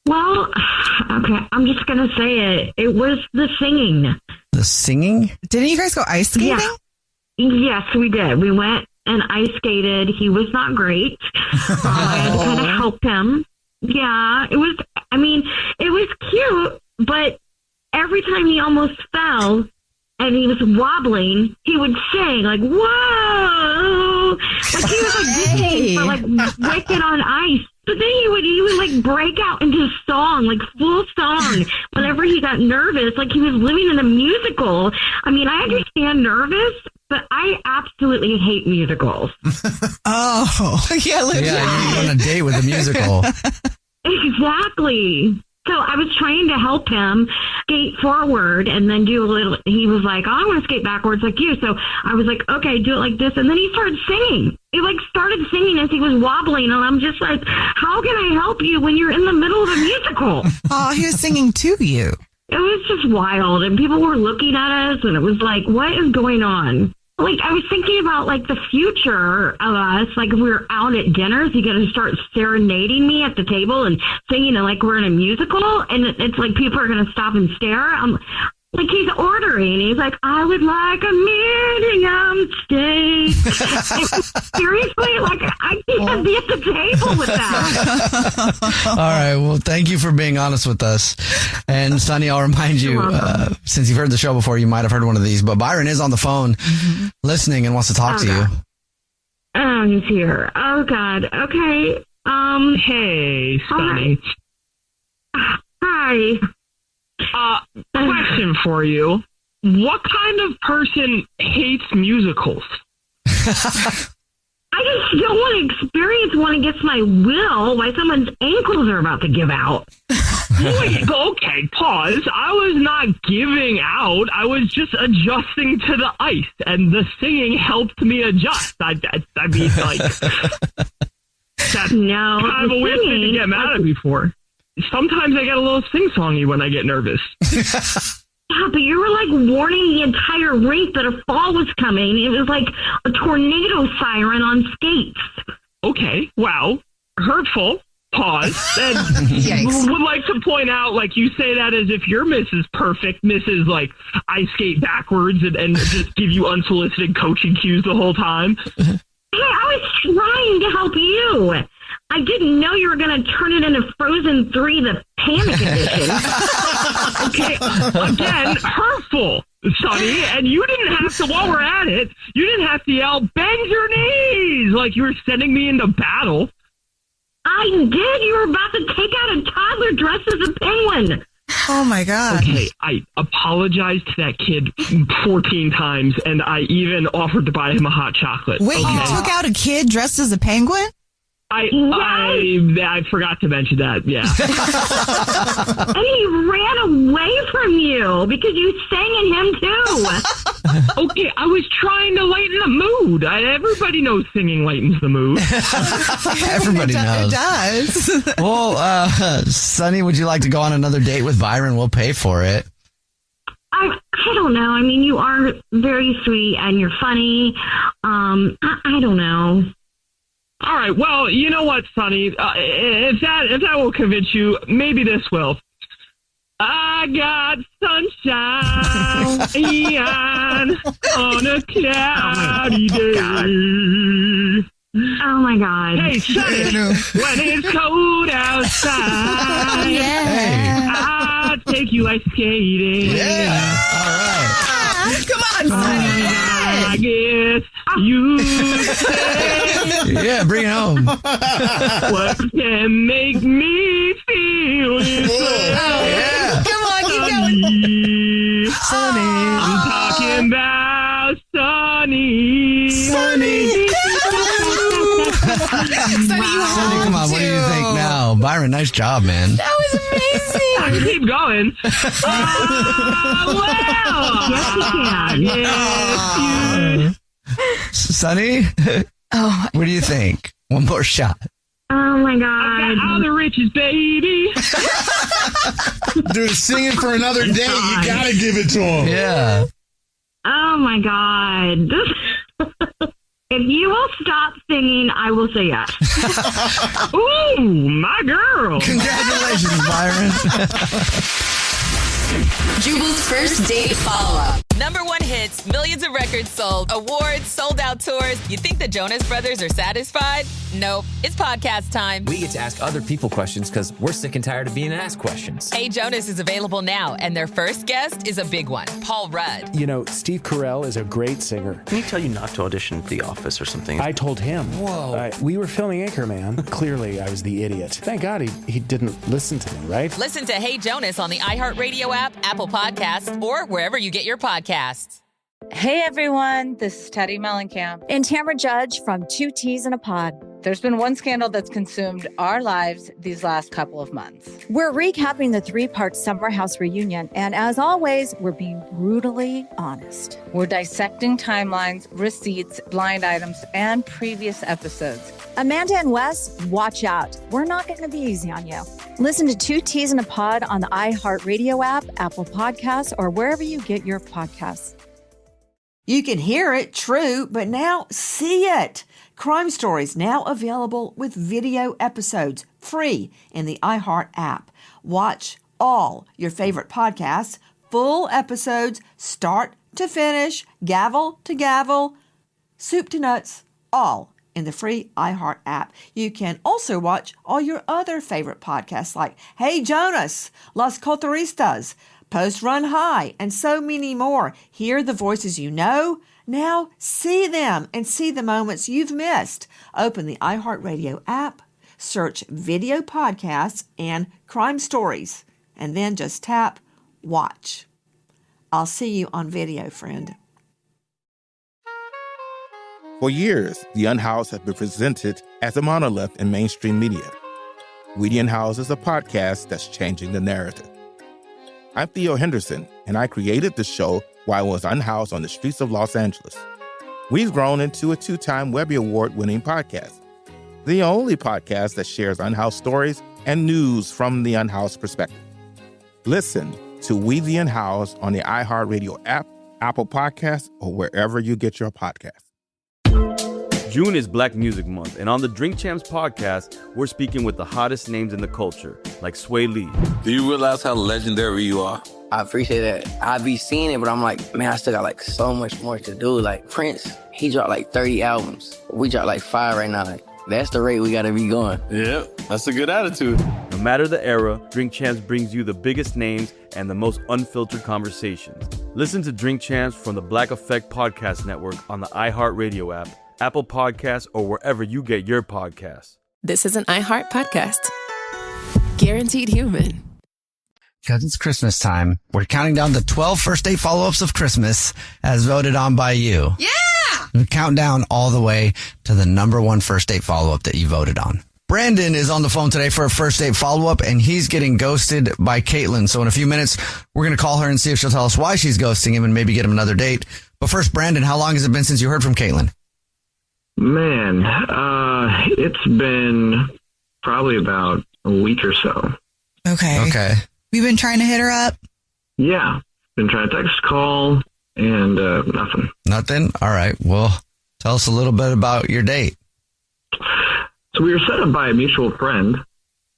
Well, okay. I'm just going to say it. It was the singing. The singing? Didn't you guys go ice skating? Yeah. Yes, we did. We went and ice skated. He was not great. I had to kind of help him. Yeah, it was cute, but every time he almost fell and he was wobbling, he would sing like, whoa! Like he was like Disney for like Wicked on Ice. But then he would like break out into song, like full song, whenever he got nervous, like he was living in a musical. I mean, I understand nervous, but I absolutely hate musicals. Oh, yeah, legit. Yeah, you're on a date with a musical. Exactly. So I was trying to help him skate forward and then do a little, he was like, oh, I want to skate backwards like you. So I was like, okay, do it like this. And then he started singing. He like started singing as he was wobbling. And I'm just like, how can I help you when you're in the middle of a musical? Oh, he was singing to you. It was just wild. And people were looking at us and it was like, what is going on? Like, I was thinking about, like, the future of us. Like, if we were out at dinner, is he going to start serenading me at the table and singing like we're in a musical? And it's like people are going to stop and stare. Like, he's ordering. He's like, I would like a medium steak. Seriously? Like, I can't be at the table with that. All right. Well, thank you for being honest with us. And Sonny, I'll remind you, since you've heard the show before, you might have heard one of these, but Byron is on the phone listening and wants to talk to you. Oh, he's here. Oh, God. Okay. Hey, Sonny. Hi. Question for you. What kind of person hates musicals? I just don't want to experience one against my will while someone's ankles are about to give out. Wait, okay, pause. I was not giving out. I was just adjusting to the ice, and the singing helped me adjust. I mean, like, that's kind of a weird thing to get mad at me for. Sometimes I get a little sing-songy when I get nervous. Yeah, but you were like warning the entire rink that a fall was coming. It was like a tornado siren on skates. Okay, wow. Hurtful. Pause. And would like to point out, like, you say that as if you're Mrs. Perfect, Mrs. like, I skate backwards and just give you unsolicited coaching cues the whole time. Hey, I was trying to help you. I didn't know you were going to turn it into Frozen 3, the Panic Edition. Okay, again, hurtful, Sonny, and you didn't have to, while we're at it, you didn't have to yell, bend your knees, like you were sending me into battle. I did. You were about to take out a toddler dressed as a penguin. Oh, my God. Okay, I apologized to that kid 14 times, and I even offered to buy him a hot chocolate. Wait, you took out a kid dressed as a penguin? I forgot to mention that, yeah. And he ran away from you because you sang in him too. Okay, I was trying to lighten the mood. Everybody knows singing lightens the mood. Everybody knows. It does. Well, Sonny, would you like to go on another date with Byron? We'll pay for it. I don't know. I mean, you are very sweet and you're funny. I don't know. All right. Well, you know what, Sonny? If that will convince you, maybe this will. I got sunshine on a cloudy day. Oh my God! Hey, Sonny, when it's cold outside, I'll take you ice skating. Yeah. All right. Come on, Sonny. I guess you say, yeah, bring it home. What can make me feel this way? Yeah. Come on, keep going. Sonny. I'm talking about Sonny. Sonny, Sonny, come on, what do you think now? Byron, nice job, man. That was amazing. I can keep going. Yes, Sonny, what do you think? One more shot. Oh my God! I got all the riches, baby. Dude, singing for another date. You gotta give it to him. Yeah. Oh my God! If you will stop singing, I will say yes. Ooh, my girl. Congratulations, Byron. Jubal's first date follow-up. #1 hits, millions of records sold, awards, sold-out tours. You think the Jonas Brothers are satisfied? Nope. It's podcast time. We get to ask other people questions because we're sick and tired of being asked questions. Hey Jonas is available now, and their first guest is a big one, Paul Rudd. You know, Steve Carell is a great singer. Can he tell you not to audition for The Office or something? I told him. Whoa. We were filming Anchorman. Clearly, I was the idiot. Thank God he didn't listen to me, right? Listen to Hey Jonas on the iHeartRadio app, Apple Podcasts, or wherever you get your podcasts. Hey everyone, this is Teddy Mellencamp and Tamara Judge from Two Teas in a Pod. There's been one scandal that's consumed our lives these last couple of months. We're recapping the 3-part Summer House reunion, and as always, we're being brutally honest. We're dissecting timelines, receipts, blind items, and previous episodes. Amanda and Wes, watch out. We're not going to be easy on you. Listen to Two Teas in a Pod on the iHeartRadio app, Apple Podcasts, or wherever you get your podcasts. You can hear it, true, but now see it. Crime Stories now available with video episodes free in the iHeart app. Watch all your favorite podcasts, full episodes, start to finish, gavel to gavel. soup to nuts, all in the free iHeart app. You can also watch all your other favorite podcasts like Hey Jonas, Las Cotaristas, Post Run High, and so many more. Hear the voices you know. Now see them and see the moments you've missed. Open the iHeartRadio app, search video podcasts and crime stories, and then just tap watch. I'll see you on video, friend. For years, The Unhoused has been presented as a monolith in mainstream media. We the Unhoused is a podcast that's changing the narrative. I'm Theo Henderson, and I created the show while I was unhoused on the streets of Los Angeles. We've grown into a 2-time Webby Award-winning podcast, the only podcast that shares unhoused stories and news from the unhoused perspective. Listen to We the Unhoused on the iHeartRadio app, Apple Podcasts, or wherever you get your podcasts. June is Black Music Month, and on the Drink Champs podcast, we're speaking with the hottest names in the culture, like Sway Lee. Do you realize how legendary you are? I appreciate that. I be seeing it, but I'm like, man, I still got like so much more to do. Like Prince, he dropped like 30 albums. We dropped like 5 right now. Like, that's the rate we gotta be going. Yep, that's a good attitude. No matter the era, Drink Champs brings you the biggest names and the most unfiltered conversations. Listen to Drink Champs from the Black Effect Podcast Network on the iHeartRadio app, Apple Podcasts, or wherever you get your podcasts. This is an iHeart podcast. Guaranteed human. Because it's Christmas time, we're counting down the 12 first date follow-ups of Christmas as voted on by you. Yeah! We count down all the way to the number 1 first date follow-up that you voted on. Brandon is on the phone today for a first date follow-up, and he's getting ghosted by Caitlin. So in a few minutes, we're going to call her and see if she'll tell us why she's ghosting him and maybe get him another date. But first, Brandon, how long has it been since you heard from Caitlin? Man, it's been probably about a week or so. Okay. We've been trying to hit her up. Yeah. Been trying to text, call, and nothing. Nothing? All right. Well, tell us a little bit about your date. So we were set up by a mutual friend.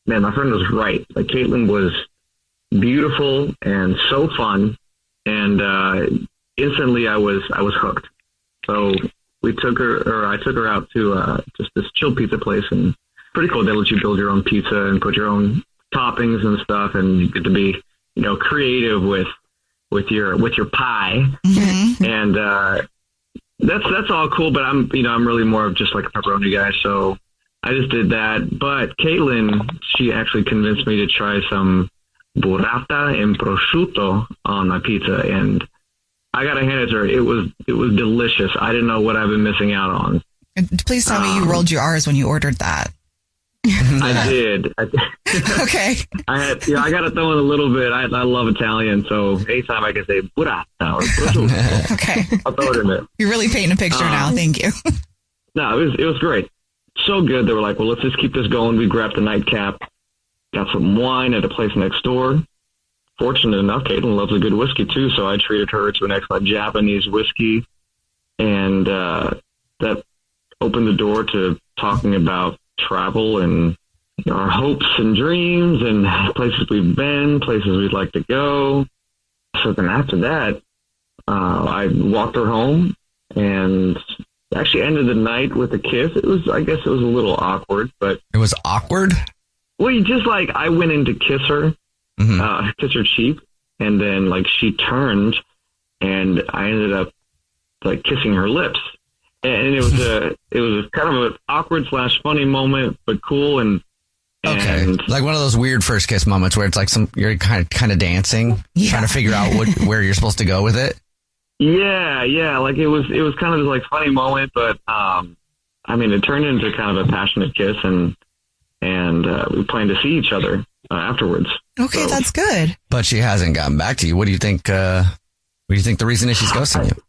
Man, my friend was right. Like, Caitlin was beautiful and so fun. And instantly I was hooked. So I took her out to just this chill pizza place, and pretty cool. They let you build your own pizza and put your own toppings and stuff, and you get to be, creative with your pie. Mm-hmm. And that's all cool, but I'm really more of just like a pepperoni guy, so I just did that. But Caitlin, she actually convinced me to try some burrata and prosciutto on my pizza, and I gotta hand it to her. It was delicious. I didn't know what I've been missing out on. Please tell me you rolled your R's when you ordered that. I did. Okay. I got to throw in a little bit. I love Italian, so anytime I can say burrata or prosciutto, okay, I'll throw it in there. You're really painting a picture now. Thank you. No, it was great. So good. They were like, well, let's just keep this going. We grabbed the nightcap, got some wine at a place next door. Fortunate enough, Caitlin loves a good whiskey too, so I treated her to an excellent Japanese whiskey, and that opened the door to talking about travel and our hopes and dreams and places we've been, places we'd like to go. So then after that, I walked her home and actually ended the night with a kiss. I guess it was a little awkward, but it was awkward. Well, you just I went in to kiss her. Mm-hmm. Kiss her cheek, and then she turned, and I ended up kissing her lips, and it was kind of an awkward / funny moment, but cool and okay, like one of those weird first kiss moments where it's you're kind of dancing, trying to figure out where you're supposed to go with it. Yeah, it was kind of this funny moment, but it turned into kind of a passionate kiss, and we plan to see each other afterwards. Okay, so that's good. But she hasn't gotten back to you. What do you think? What do you think the reason is she's ghosting you?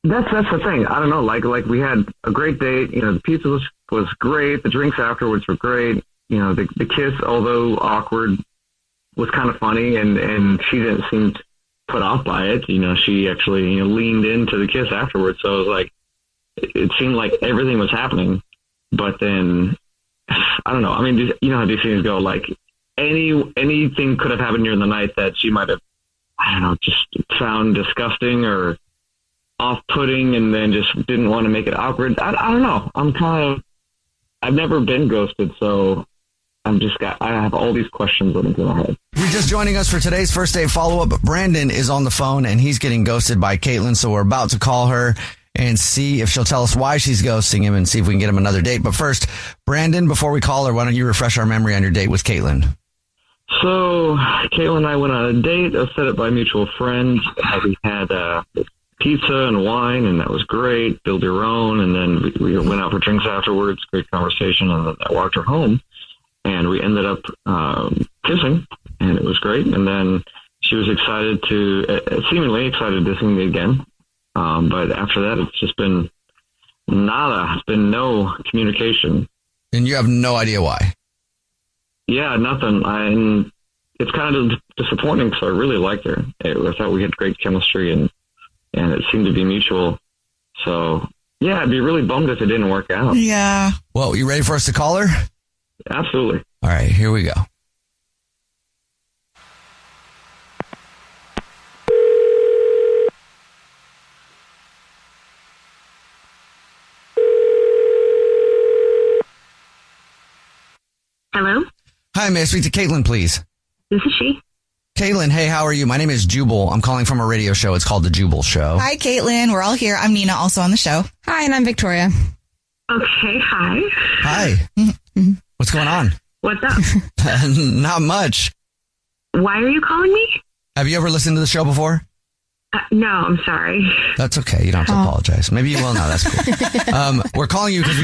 That's the thing. I don't know. Like we had a great date. The pizza was great. The drinks afterwards were great. The kiss, although awkward, was kind of funny, and she didn't seem put off by it. She actually leaned into the kiss afterwards. So it was it seemed like everything was happening. But then I don't know. I mean, how these things go. Anything could have happened during the night that she might have, I don't know, just found disgusting or off-putting and then just didn't want to make it awkward. I don't know. I've never been ghosted, so I have all these questions running through my head. If you're just joining us for today's first date follow-up, Brandon is on the phone and he's getting ghosted by Caitlin, so we're about to call her and see if she'll tell us why she's ghosting him and see if we can get him another date. But first, Brandon, before we call her, why don't you refresh our memory on your date with Caitlin? So Caitlin and I went on a date. Set up by a mutual friend. We had pizza and wine, and that was great. Build your own, and then we went out for drinks afterwards. Great conversation, and then I walked her home. And we ended up kissing, and it was great. And then she was seemingly excited to see me again. But after that, it's just been nada. It's been no communication. And you have no idea why? Yeah, nothing. And it's kind of disappointing because I really liked her. I thought we had great chemistry, and it seemed to be mutual. So, yeah, I'd be really bummed if it didn't work out. Yeah. Well, you ready for us to call her? Absolutely. All right, here we go. Hello? Hi, may I speak to Caitlin, please? This is she. Caitlin, hey, how are you? My name is Jubal. I'm calling from a radio show. It's called The Jubal Show. Hi, Caitlin. We're all here. I'm Nina, also on the show. Hi, and I'm Victoria. Okay, hi. Hi. What's going on? What's up? Not much. Why are you calling me? Have you ever listened to the show before? No, I'm sorry. That's okay. You don't have to apologize. Maybe you will now. That's cool. We're calling you because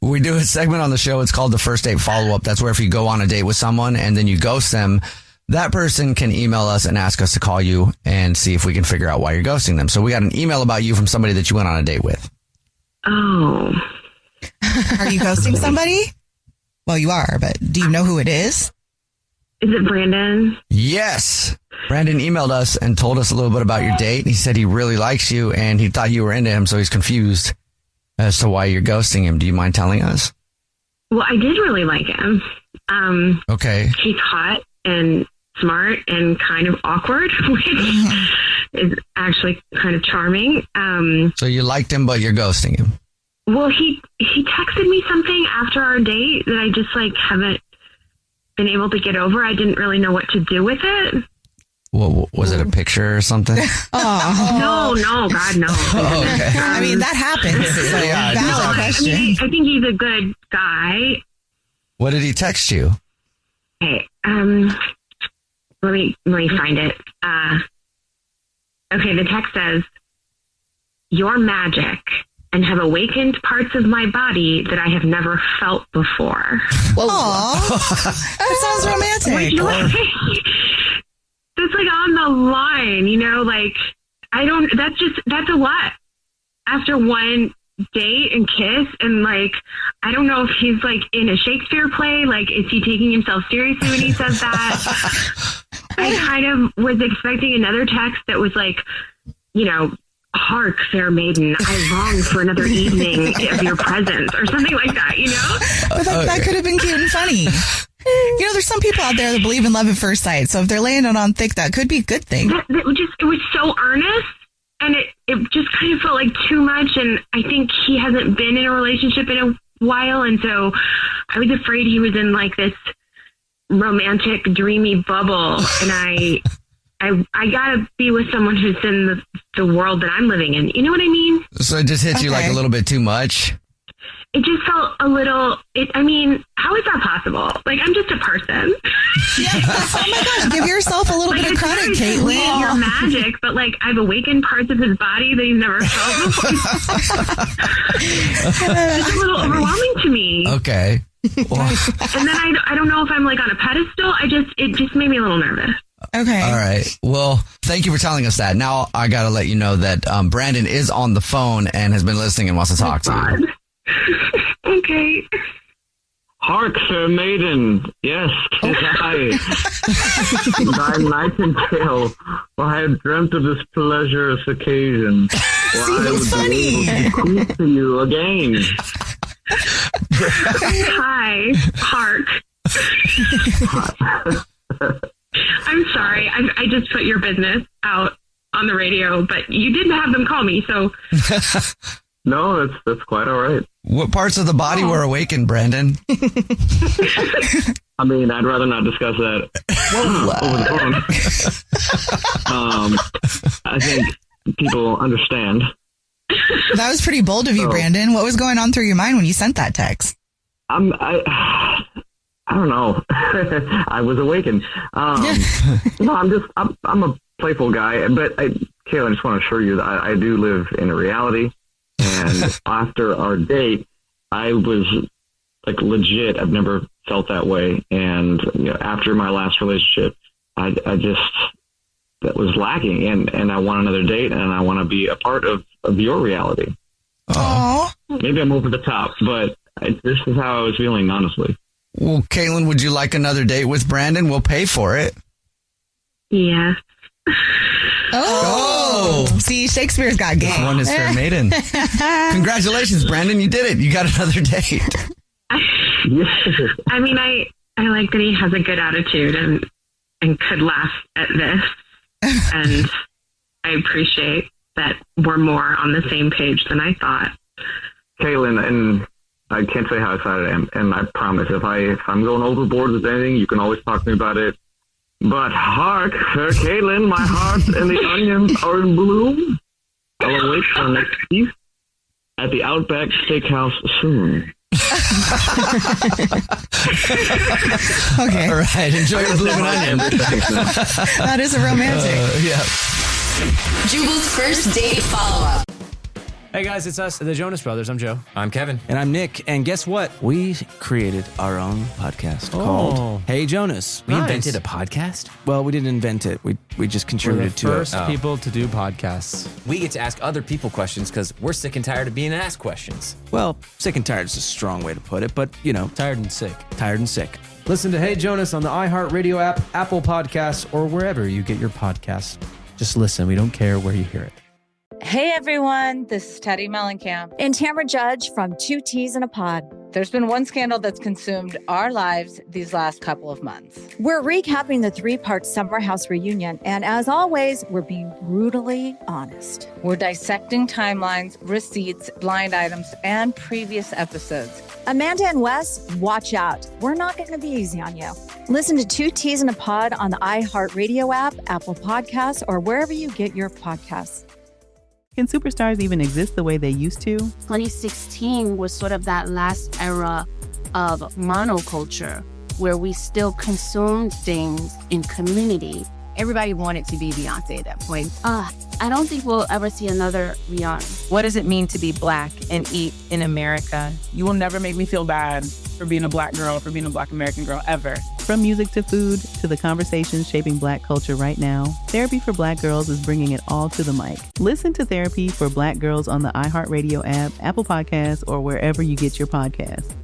we do a segment on the show. It's called the First Date Follow-Up. That's where if you go on a date with someone and then you ghost them, that person can email us and ask us to call you and see if we can figure out why you're ghosting them. So we got an email about you from somebody that you went on a date with. Oh. Are you ghosting somebody? Well, you are, but do you know who it is? Is it Brandon? Yes. Brandon emailed us and told us a little bit about your date. He said he really likes you and he thought you were into him, so he's confused as to why you're ghosting him. Do you mind telling us? Well, I did really like him. Okay. He's hot and smart and kind of awkward, which is actually kind of charming. So you liked him, but you're ghosting him. Well, he texted me something after our date that I just haven't been able to get over. I didn't really know what to do with it. What was it, a picture or something? No, God, no. Oh, okay. I mean, that happens. So Yeah, valid question. I mean, I think he's a good guy. What did he text you? Okay, let me find it. Okay, the text says, "You're magic and have awakened parts of my body that I have never felt before." Aww. That sounds romantic. That's on the line, that's a lot. After one date and kiss, and I don't know if he's in a Shakespeare play, is he taking himself seriously when he says that? I kind of was expecting another text that was "Hark, fair maiden, I long for another evening of your presence," or something like that, But that could have been cute and funny. There's some people out there that believe in love at first sight. So if they're laying it on thick, that could be a good thing. It was so earnest, and it just kind of felt like too much. And I think he hasn't been in a relationship in a while, and so I was afraid he was in this romantic, dreamy bubble. And I gotta be with someone who's in the world that I'm living in. You know what I mean? So it just hit you a little bit too much? It just felt a little, how is that possible? I'm just a person. Yeah. Oh my gosh, give yourself a little bit of credit, Caitlin. You're magic, but I've awakened parts of his body that he's never felt before. It's a little overwhelming to me. Okay. Well. And then I don't know if I'm on a pedestal. It just made me a little nervous. Okay. All right. Well, thank you for telling us that. Now I got to let you know that Brandon is on the phone and has been listening and wants to talk to you. Okay. Hark, fair maiden. Yes, 'tis I. Thy nightingale. I have dreamt of this pleasurous occasion. I would funny. be able to speak to you again. Hi, Hark. I'm sorry. I just put your business out on the radio, but you didn't have them call me, so. No, that's quite all right. What parts of the body were awakened, Brandon? I mean, I'd rather not discuss that over the phone. I think people understand. That was pretty bold of you, Brandon. What was going on through your mind when you sent that text? I don't know. I was awakened. No, I'm a playful guy, but Kayla, I just want to assure you that I do live in a reality. And after our date, I was like legit. I've never felt that way. And after my last relationship, I just that was lacking. And I want another date, and I want to be a part of your reality. Aww. Maybe I'm over the top, but this is how I was feeling, honestly. Well, Kaylin, would you like another date with Brandon? We'll pay for it. Yeah. Oh. See, Shakespeare's got game. This one is fair maiden. Congratulations, Brandon. You did it. You got another date. I mean, I like that he has a good attitude and could laugh at this. And I appreciate that we're more on the same page than I thought. Kaylin, and I can't say how excited I am. And I promise, if I'm going overboard with anything, you can always talk to me about it. But hark, Fair Kaylin, my heart and the onions are in bloom. I'll await for our next feast at the Outback Steakhouse soon. Okay. All right. Enjoy your blooming onion. That is a romantic. Yeah. Jubal's first date follow-up. Hey guys, it's us, the Jonas Brothers. I'm Joe. I'm Kevin. And I'm Nick. And guess what? We created our own podcast called Hey Jonas. We invented a podcast? Well, we didn't invent it. We just contributed to it. First people to do podcasts. We get to ask other people questions because we're sick and tired of being asked questions. Well, sick and tired is a strong way to put it, but Tired and sick. Tired and sick. Listen to Hey Jonas on the iHeartRadio app, Apple Podcasts, or wherever you get your podcasts. Just listen. We don't care where you hear it. Hey everyone, this is Teddy Mellencamp and Tamara Judge from Two Teas in a Pod. There's been one scandal that's consumed our lives these last couple of months. We're recapping the 3-part Summer House reunion, and as always, we're being brutally honest. We're dissecting timelines, receipts, blind items, and previous episodes. Amanda and Wes, watch out. We're not going to be easy on you. Listen to Two Teas in a Pod on the iHeartRadio app, Apple Podcasts, or wherever you get your podcasts. Can superstars even exist the way they used to? 2016 was sort of that last era of monoculture where we still consumed things in community. Everybody wanted to be Beyonce at that point. I don't think we'll ever see another Rihanna. What does it mean to be Black and eat in America? You will never make me feel bad for being a Black girl, for being a Black American girl, ever. From music to food to the conversations shaping Black culture right now, Therapy for Black Girls is bringing it all to the mic. Listen to Therapy for Black Girls on the iHeartRadio app, Apple Podcasts, or wherever you get your podcasts.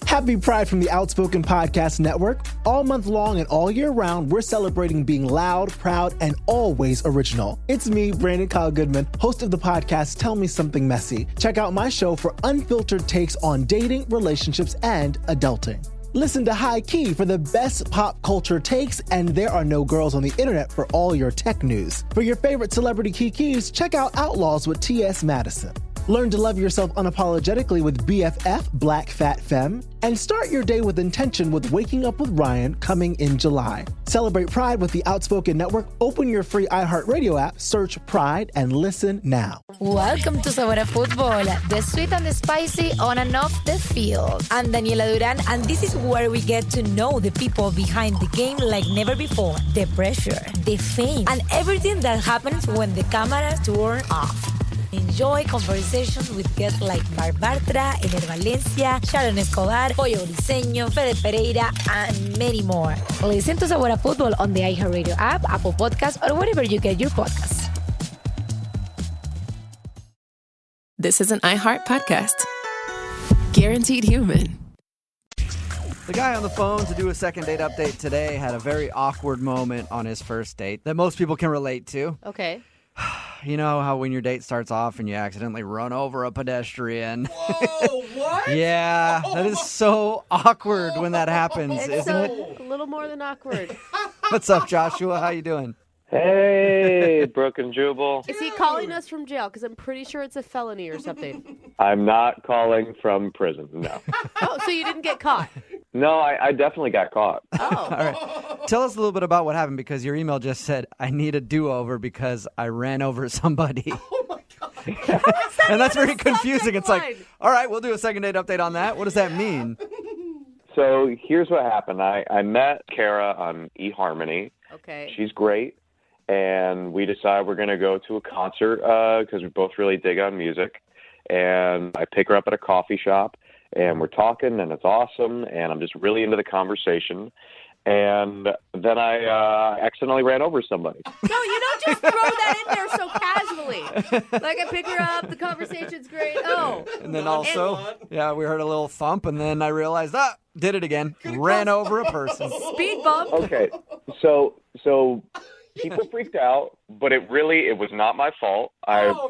Happy Pride from the Outspoken Podcast Network. All month long and all year round, we're celebrating being loud, proud, and always original. It's me, Brandon Kyle Goodman, host of the podcast Tell Me Something Messy. Check out my show for unfiltered takes on dating, relationships, and adulting. Listen to High Key for the best pop culture takes, and there are no girls on the internet for all your tech news. For your favorite celebrity kikis, check out Outlaws with T.S. Madison. Learn to love yourself unapologetically with BFF, Black Fat Femme. And start your day with intention with Waking Up with Ryan coming in July. Celebrate Pride with the Outspoken Network. Open your free iHeartRadio app, search Pride, and listen now. Welcome to Sabor a Fútbol, the sweet and the spicy on and off the field. I'm Daniela Duran, and this is where we get to know the people behind the game like never before. The pressure, the fame, and everything that happens when the cameras turn off. Enjoy conversations with guests like Bar Bartra, Ener Valencia, Sharon Escobar, Pollo Briseño, Fede Pereira, and many more. Listen to Sabor a Fútbol on the iHeartRadio app, Apple Podcasts, or wherever you get your podcasts. This is an iHeart podcast. Guaranteed human. The guy on the phone to do a second date update today had a very awkward moment on his first date that most people can relate to. Okay. You know how when your date starts off and you accidentally run over a pedestrian? Whoa, what? Yeah, that is so awkward when that happens, isn't it? A little more than awkward. What's up, Joshua? How you doing? Hey, Brooke and Jubal. Is he calling us from jail? Because I'm pretty sure it's a felony or something. I'm not calling from prison, no. Oh, so you didn't get caught? No, I definitely got caught. Oh. All right. Tell us a little bit about what happened, because your email just said, I need a do-over because I ran over somebody. Oh, my God. And that's very confusing. It's like, all right, we'll do a second date update on that. What does that mean? So here's what happened. I met Kara on eHarmony. Okay. She's great. And we decided we're going to go to a concert because we both really dig on music. And I pick her up at a coffee shop, and we're talking, and it's awesome, and I'm just really into the conversation. And then I accidentally ran over somebody. No, you don't just throw that in there so casually. Like, I pick her up, the conversation's great. Oh. And then also, we heard a little thump, and then I realized, did it again. Ran over a person. Speed bump. Okay, so people freaked out, but it was not my fault.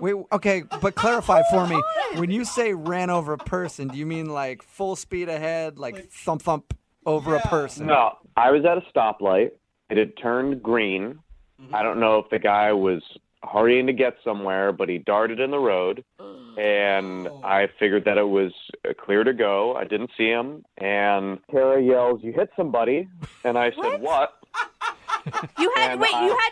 Wait, okay, but clarify for me. When you say ran over a person, do you mean like full speed ahead, like thump over a person? No, I was at a stoplight. It had turned green. I don't know if the guy was hurrying to get somewhere, but he darted in the road, and I figured that it was clear to go. I didn't see him, and Kara yells, "You hit somebody," and I said, "What?" You had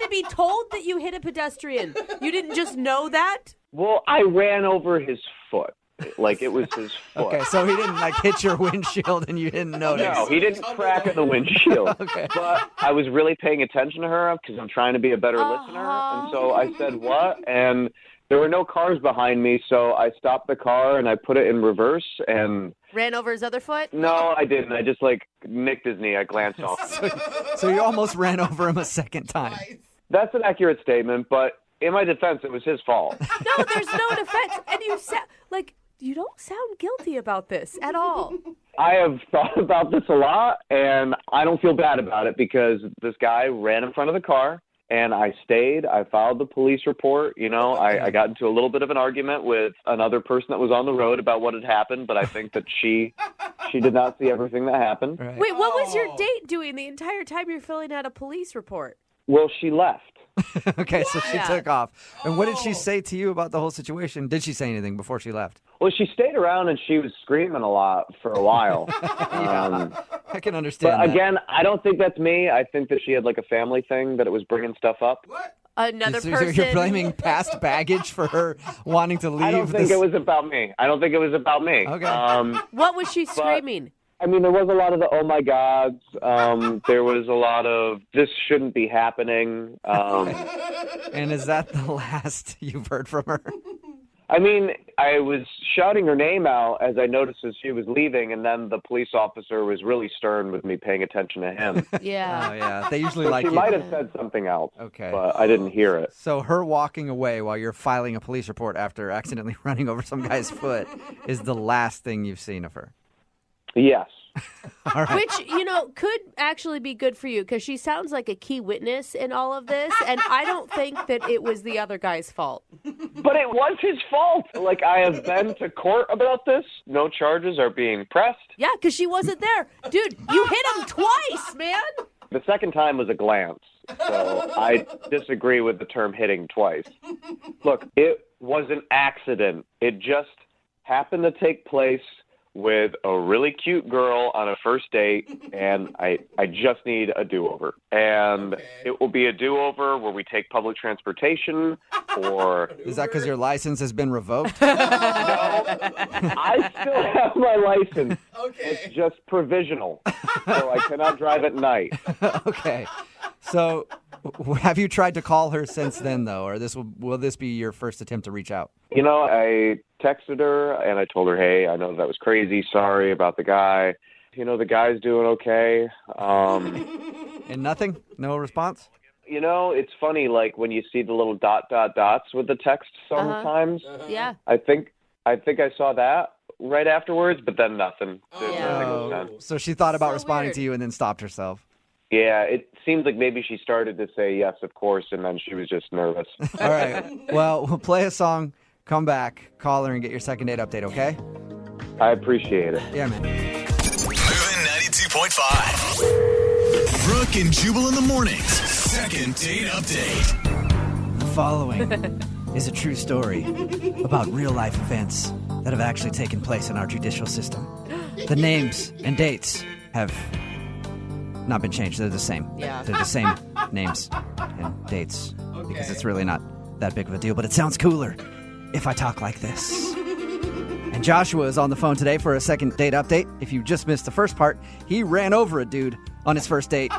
to be told that you hit a pedestrian. You didn't just know that? Well, I ran over his foot. Like, it was his foot. Okay, so he didn't, like, hit your windshield and you didn't notice. No, he didn't crack in the windshield. Okay. But I was really paying attention to her because I'm trying to be a better listener. And so I said, "What?" And there were no cars behind me, so I stopped the car and I put it in reverse and... Ran over his other foot? No, I didn't. I just, nicked his knee. I glanced off. So you almost ran over him a second time. That's an accurate statement, but in my defense, it was his fault. No, there's no defense. And you don't sound guilty about this at all. I have thought about this a lot, and I don't feel bad about it because this guy ran in front of the car, and I stayed. I filed the police report. I got into a little bit of an argument with another person that was on the road about what had happened, but I think that she did not see everything that happened. Right. Wait, what was your date doing the entire time you're filling out a police report? Well, she left. Okay, so she took off. And what did she say to you about the whole situation? Did she say anything before she left? Well, she stayed around and she was screaming a lot for a while. I can understand But that. again, I don't think that's me. I think that she had a family thing, that it was bringing stuff up. What? Another So person. you're blaming past baggage for her wanting to leave? I don't think it was about me. Okay. What was she screaming? There was a lot of the "oh my gods." There was a lot of "this shouldn't be happening." And is that the last you've heard from her? I was shouting her name out as I noticed as she was leaving, and then the police officer was really stern with me paying attention to him. Yeah. Oh, yeah. They usually She might have said something else, Okay. but I didn't hear it. So her walking away while you're filing a police report after accidentally running over some guy's foot is the last thing you've seen of her? Yes. All right. Which, could actually be good for you because she sounds like a key witness in all of this, and I don't think that it was the other guy's fault. But it was his fault. I have been to court about this. No charges are being pressed. Yeah, because she wasn't there. Dude, you hit him twice, man. The second time was a glance. So I disagree with the term hitting twice. Look, it was an accident. It just happened to take place with a really cute girl on a first date, and I just need a do-over. And it will be a do-over where we take public transportation or... Is that because your license has been revoked? No, I still have my license. Okay. It's just provisional, so I cannot drive at night. Okay. So have you tried to call her since then, though, or will this be your first attempt to reach out? I texted her, and I told her, "Hey, I know that was crazy. Sorry about the guy. The guy's doing okay." And nothing? No response? It's funny, when you see the little ... dots with the text sometimes. Yeah. I think I saw that right afterwards, but then nothing. Nothing was sent. So she thought about responding to you and then stopped herself. Yeah, it seems like maybe she started to say yes, of course, and then she was just nervous. All right. Well, we'll play a song, come back, call her, and get your second date update, okay? I appreciate it. Yeah, man. Moving 92.5. Brooke and Jubal in the mornings. Second date update. The following is a true story about real-life events that have actually taken place in our judicial system. The names and dates have not been changed. They're the same. Yeah. They're the same names and dates because it's really not that big of a deal, but it sounds cooler if I talk like this. And Joshua is on the phone today for a second date update. If you just missed the first part, he ran over a dude on his first date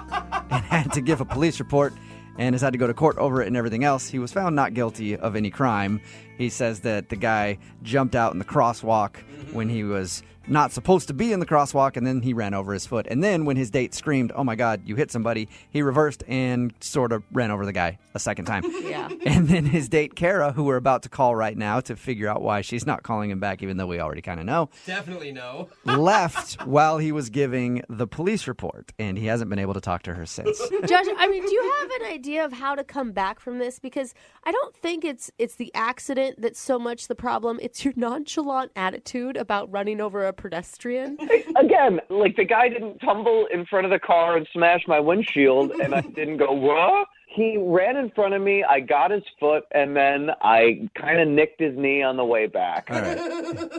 and had to give a police report and has had to go to court over it and everything else. He was found not guilty of any crime. He says that the guy jumped out in the crosswalk when he was not supposed to be in the crosswalk, and then he ran over his foot. And then when his date screamed, "Oh my God, you hit somebody," he reversed and sort of ran over the guy a second time. Yeah. And then his date, Kara, who we're about to call right now to figure out why she's not calling him back, even though we already kind of know, Definitely no. left while he was giving the police report, and he hasn't been able to talk to her since. Josh, I mean, do you have an idea of how to come back from this? Because I don't think it's the accident that's so much the problem. It's your nonchalant attitude about running over a pedestrian. Again, like the guy didn't tumble in front of the car and smash my windshield, and I didn't go, what? He ran in front of me, I got his foot, and then I kind of nicked his knee on the way back. All right.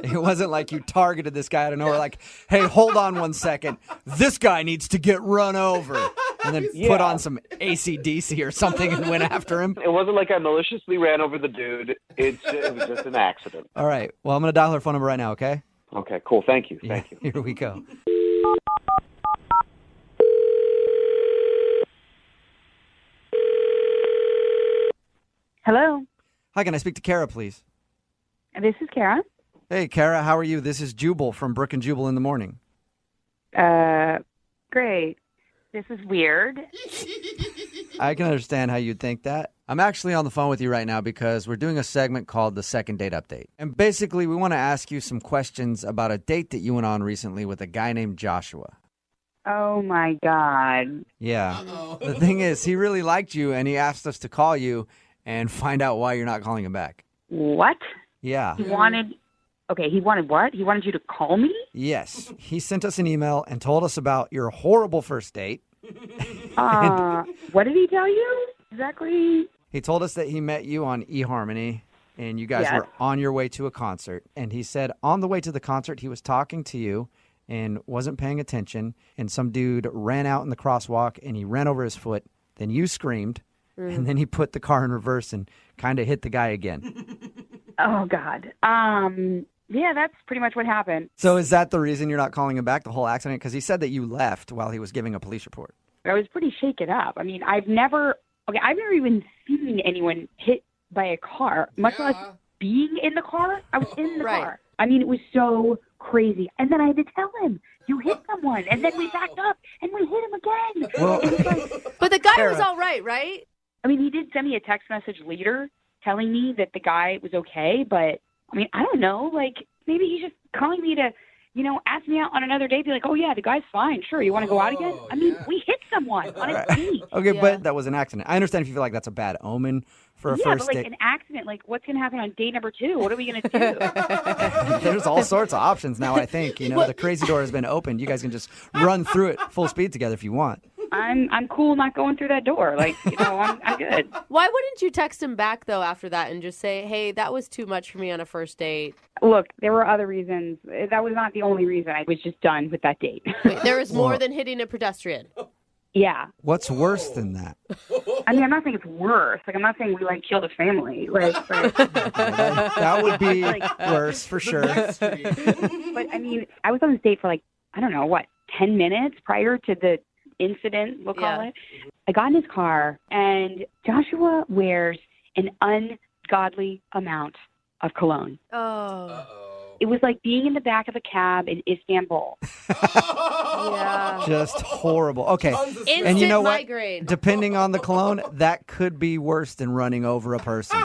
It wasn't like you targeted this guy out of nowhere, like, hey, hold on 1 second. This guy needs to get run over. And then put on some AC/DC or something and went after him. It wasn't like I maliciously ran over the dude. It was just an accident. All right. Well, I'm going to dial her phone number right now, okay? Okay, cool. Thank you. Thank you. Here we go. Hello. Hi, can I speak to Kara, please? This is Kara. Hey, Kara, how are you? This is Jubal from Brooke and Jubal in the morning. Great. This is weird. I can understand how you'd think that. I'm actually on the phone with you right now because we're doing a segment called the Second Date Update. And basically, we want to ask you some questions about a date that you went on recently with a guy named Joshua. Oh, my God. Yeah. The thing is, he really liked you, and he asked us to call you and find out why you're not calling him back. What? Yeah. He wanted what? He wanted you to call me? Yes. He sent us an email and told us about your horrible first date. What did he tell you? Exactly. He told us that he met you on eHarmony, and you guys were on your way to a concert. And he said on the way to the concert, he was talking to you and wasn't paying attention. And some dude ran out in the crosswalk, and he ran over his foot. Then you screamed, and then he put the car in reverse and kind of hit the guy again. Oh, God. Yeah, that's pretty much what happened. So is that the reason you're not calling him back, the whole accident? Because he said that you left while he was giving a police report. I was pretty shaken up. I mean, I've never even seen anyone hit by a car, much less being in the car. I was in the car. I mean, it was so crazy. And then I had to tell him, you hit someone. And then we backed up and we hit him again. Well, it was like, but the guy was all right, right? I mean, he did send me a text message later telling me that the guy was okay, but I mean, I don't know. Like, maybe he's just calling me to, ask me out on another date. Be like, oh, yeah, the guy's fine. Sure, you want to go out again? I mean, we hit someone on a date. Okay, but that was an accident. I understand if you feel like that's a bad omen for a first but date. an accident, like, what's going to happen on date number 2? What are we going to do? There's all sorts of options now, I think. The crazy door has been opened. You guys can just run through it full speed together if you want. I'm cool not going through that door. Like, I'm good. Why wouldn't you text him back, though, after that and just say, hey, that was too much for me on a first date? Look, there were other reasons. That was not the only reason. I was just done with that date. Wait, there was more than hitting a pedestrian. Yeah. What's worse than that? I mean, I'm not saying it's worse. Like, I'm not saying we, killed a family. Like, that would be worse for sure. But, I mean, I was on this date for, 10 minutes prior to the incident, we'll call it. I got in his car, and Joshua wears an ungodly amount of cologne. Oh. It was like being in the back of a cab in Istanbul. Yeah. Just horrible. Okay. Instant and you know migraine. what? Depending on the cologne, that could be worse than running over a person.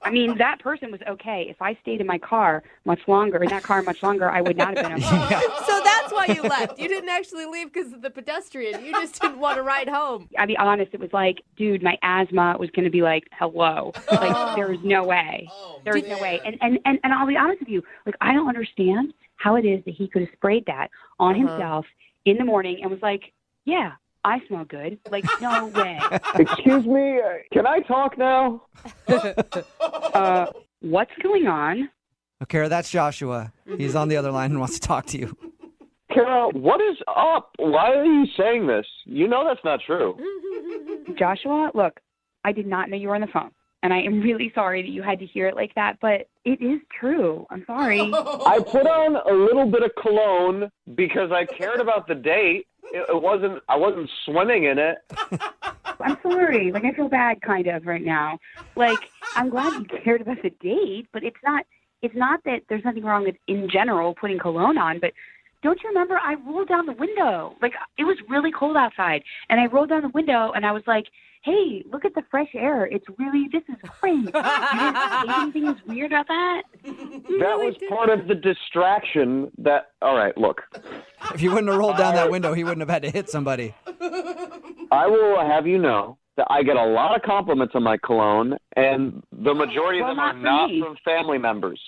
I mean, that person was okay. If I stayed in my car much longer, I would not have been okay. So that's why you left. You didn't actually leave because of the pedestrian. You just didn't want to ride home. I'll be honest, it was like, dude, my asthma was going to be like, hello. There was no way. There was no way. And I'll be honest with you, I don't understand how it is that he could have sprayed that on himself in the morning and was like, yeah, I smell good. Like, no way. Excuse me, can I talk now? What's going on? Oh, Kara, that's Joshua. He's on the other line and wants to talk to you. Kara, what is up? Why are you saying this? You know that's not true. Joshua, look, I did not know you were on the phone. And I am really sorry that you had to hear it like that, but it is true. I'm sorry. I put on a little bit of cologne because I cared about the date. I wasn't swimming in it. I'm sorry. Like, I feel bad kind of right now. Like, I'm glad you cared about the date, but it's not that there's nothing wrong with, in general, putting cologne on, but don't you remember I rolled down the window? Like, it was really cold outside, and I rolled down the window, and I was like, hey, look at the fresh air. This is great. You didn't say anything was weird about that? That was part of the distraction that, all right, look. If you wouldn't have rolled down that window, he wouldn't have had to hit somebody. I will have you know that I get a lot of compliments on my cologne, and the majority of them are not from family members.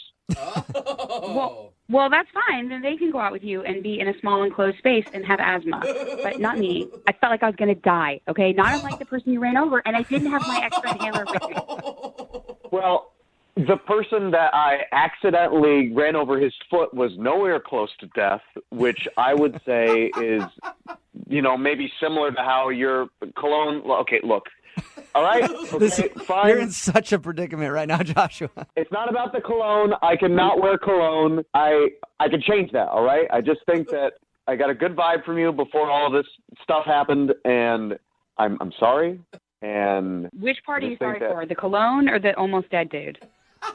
Well, that's fine. Then they can go out with you and be in a small enclosed space and have asthma, but not me. I felt like I was going to die, okay? Not unlike the person you ran over, and I didn't have my extra inhaler with me. Well, the person that I accidentally ran over his foot was nowhere close to death, which I would say is, maybe similar to how your cologne... Okay, look. All right? Okay, fine. You're in such a predicament right now, Joshua. It's not about the cologne. I cannot wear cologne. I can change that, all right? I just think that I got a good vibe from you before all this stuff happened, and I'm sorry. And which part are you sorry for? The cologne or the almost dead dude?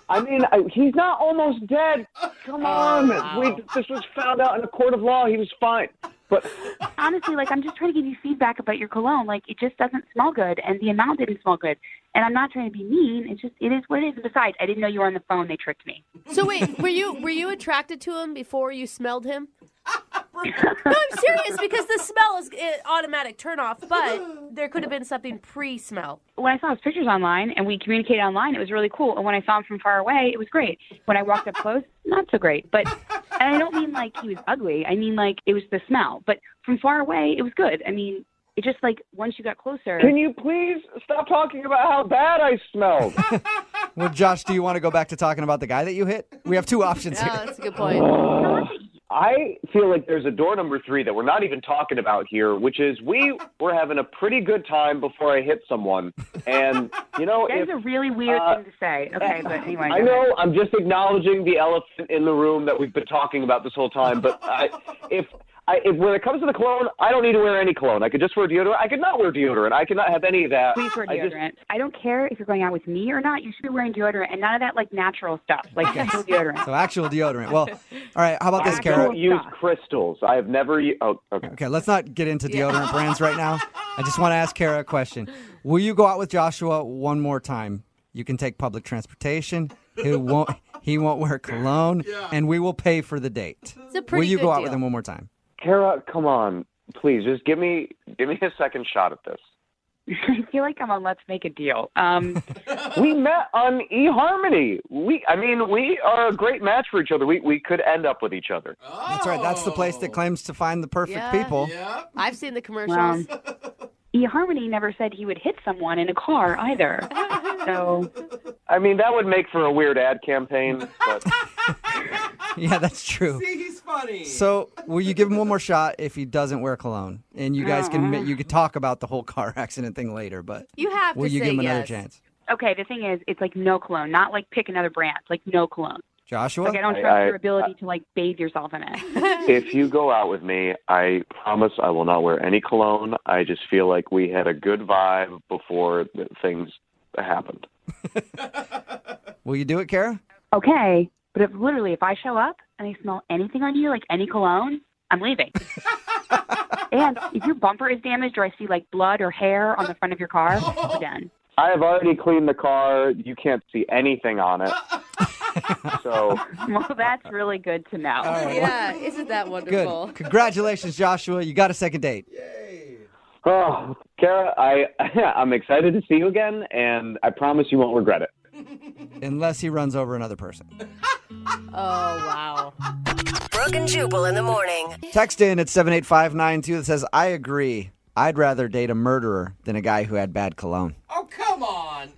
I mean, he's not almost dead. Come on. Wow. This was found out in a court of law. He was fine. But honestly, I'm just trying to give you feedback about your cologne. It just doesn't smell good, and the amount didn't smell good. And I'm not trying to be mean. It is what it is. And besides, I didn't know you were on the phone. They tricked me. So wait, were you attracted to him before you smelled him? No, I'm serious, because the smell is automatic turnoff, but there could have been something pre-smell. When I saw his pictures online and we communicated online, it was really cool. And when I saw him from far away, it was great. When I walked up close, not so great. But and I don't mean he was ugly. I mean it was the smell. But from far away, it was good. I mean, it just once you got closer. Can you please stop talking about how bad I smelled? Well, Josh, do you want to go back to talking about the guy that you hit? We have two options here. That's a good point. I feel like there's a door number 3 that we're not even talking about here, which is we were having a pretty good time before I hit someone. And, That's a really weird thing to say. Okay, but anyway. I know, I'm just acknowledging the elephant in the room that we've been talking about this whole time. But if when it comes to the cologne, I don't need to wear any cologne. I could just wear deodorant. I could not wear deodorant. I could not have any of that. Please wear deodorant. I don't care if you're going out with me or not. You should be wearing deodorant and none of that natural stuff, actual deodorant. So actual deodorant. Well, all right. How about this, Kara? I don't use crystals. I have never used... Oh, okay. Okay, let's not get into deodorant brands right now. I just want to ask Kara a question. Will you go out with Joshua one more time? You can take public transportation. He won't wear cologne, and we will pay for the date. It's a pretty Will you good go out deal. with him one more time? Kara, come on. Please, just give me a second shot at this. I feel like I'm on Let's Make a Deal. We met on eHarmony. We are a great match for each other. We could end up with each other. Oh. That's right. That's the place that claims to find the perfect people. Yeah. I've seen the commercials. eHarmony never said he would hit someone in a car either. So, that would make for a weird ad campaign. But... Yeah, that's true. See, he's funny. So, will you give him one more shot if he doesn't wear cologne? And you guys can talk about the whole car accident thing later, but you have will to you say give him another yes. chance? okay, the thing is, it's no cologne, not pick another brand, no cologne. Joshua? I don't trust your ability to bathe yourself in it. If you go out with me, I promise I will not wear any cologne. I just feel like we had a good vibe before things happened. Will you do it, Kara? Okay, but if I show up and I smell anything on you, any cologne, I'm leaving. And if your bumper is damaged or I see blood or hair on the front of your car, we're done. I have already cleaned the car. You can't see anything on it. So, well, that's really good to know. Right, yeah, isn't that wonderful? Good. Congratulations, Joshua. You got a second date. Yay. Oh, Kara, I'm excited to see you again, and I promise you won't regret it. Unless he runs over another person. Oh, wow. Brooke and Jubal in the morning. Text in at 78592 that says, I agree. I'd rather date a murderer than a guy who had bad cologne. Oh, come on.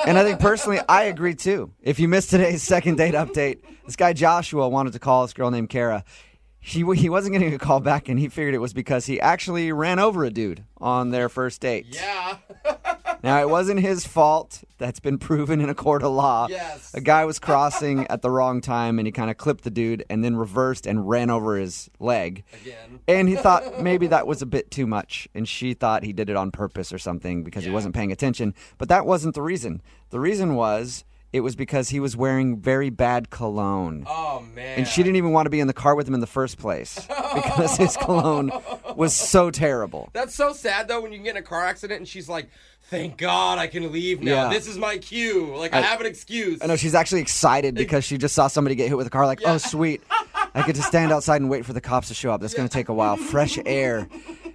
And I think personally, I agree too. If you missed today's second date update, this guy Joshua wanted to call this girl named Kara. He wasn't getting a call back, and he figured it was because he actually ran over a dude on their first date. Yeah. Now, it wasn't his fault. That's been proven in a court of law. Yes. A guy was crossing at the wrong time, and he kind of clipped the dude and then reversed and ran over his leg. Again. And he thought maybe that was a bit too much, and she thought he did it on purpose or something because he wasn't paying attention. But that wasn't the reason. The reason was it was because he was wearing very bad cologne. Oh, man. And she didn't even want to be in the car with him in the first place because his cologne was so terrible. That's so sad, though, when you get in a car accident and she's like, thank God I can leave now. Yeah. This is my cue. Like, I have an excuse. I know, she's actually excited because she just saw somebody get hit with a car. Like, oh, sweet. I get to stand outside and wait for the cops to show up. That's going to take a while. Fresh air.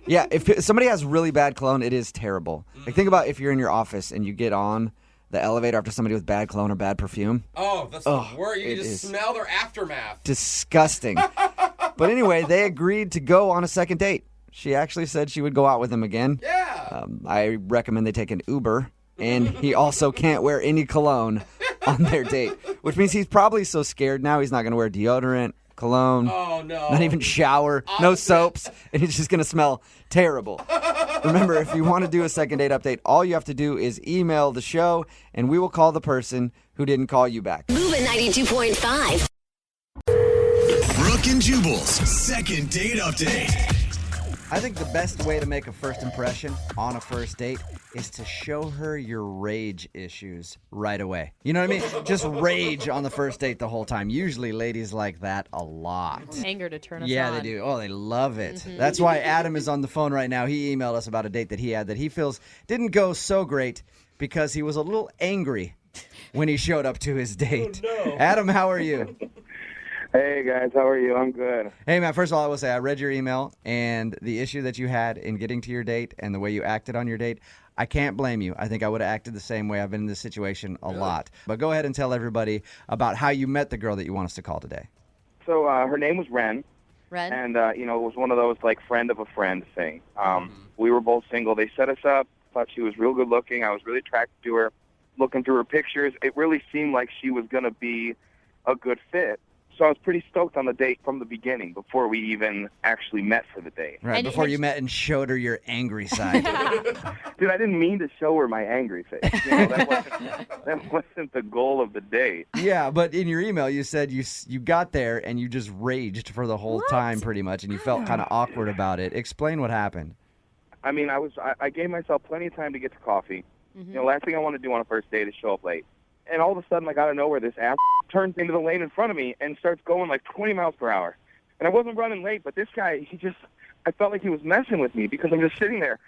Yeah, if somebody has really bad cologne, it is terrible. Like, think about if you're in your office and you get on the elevator after somebody with bad cologne or bad perfume. Oh, that's the worst. You can just smell their aftermath. Disgusting. But anyway, they agreed to go on a second date. She actually said she would go out with him again. Yeah. I recommend they take an Uber. And he also can't wear any cologne on their date, which means he's probably so scared now he's not going to wear deodorant, cologne, not even shower, no soaps, and he's just going to smell terrible. Remember, if you want to do a second date update, all you have to do is email the show, and we will call the person who didn't call you back. Moving 92.5. Brooke and Jubal's second date update. I think the best way to make a first impression on a first date is to show her your rage issues right away. You know what I mean? Just rage on the first date the whole time. Usually ladies like that a lot. Anger to turn us on. Yeah, they do. Oh, they love it. That's why Adam is on the phone right now. He emailed us about a date that he had that he feels didn't go so great because he was a little angry when he showed up to his date. Oh, no. Adam, how are you? Hey, guys. How are you? I'm good. Hey, man, first of all, I will say I read your email, and the issue that you had in getting to your date and the way you acted on your date, I can't blame you. I think I would have acted the same way. I've been in this situation a lot. But go ahead and tell everybody about how you met the girl that you want us to call today. So her name was Ren. Ren? And, it was one of those, like, friend of a friend thing. We were both single. They set us up. Thought she was real good looking. I was really attracted to her. Looking through her pictures, it really seemed like she was going to be a good fit. So I was pretty stoked on the date from the beginning before we even actually met for the date. Right, before you met and showed her your angry side. Dude, I didn't mean to show her my angry face. That wasn't the goal of the date. Yeah, but in your email you said you got there and you just raged for the whole time pretty much, and you felt kind of awkward about it. Explain what happened. I mean, I gave myself plenty of time to get to coffee. Last thing I want to do on a first date is show up late. And all of a sudden, like out of nowhere, this ass turns into the lane in front of me and starts going like 20 miles per hour. And I wasn't running late, but this guy, I felt like he was messing with me because I'm just sitting there.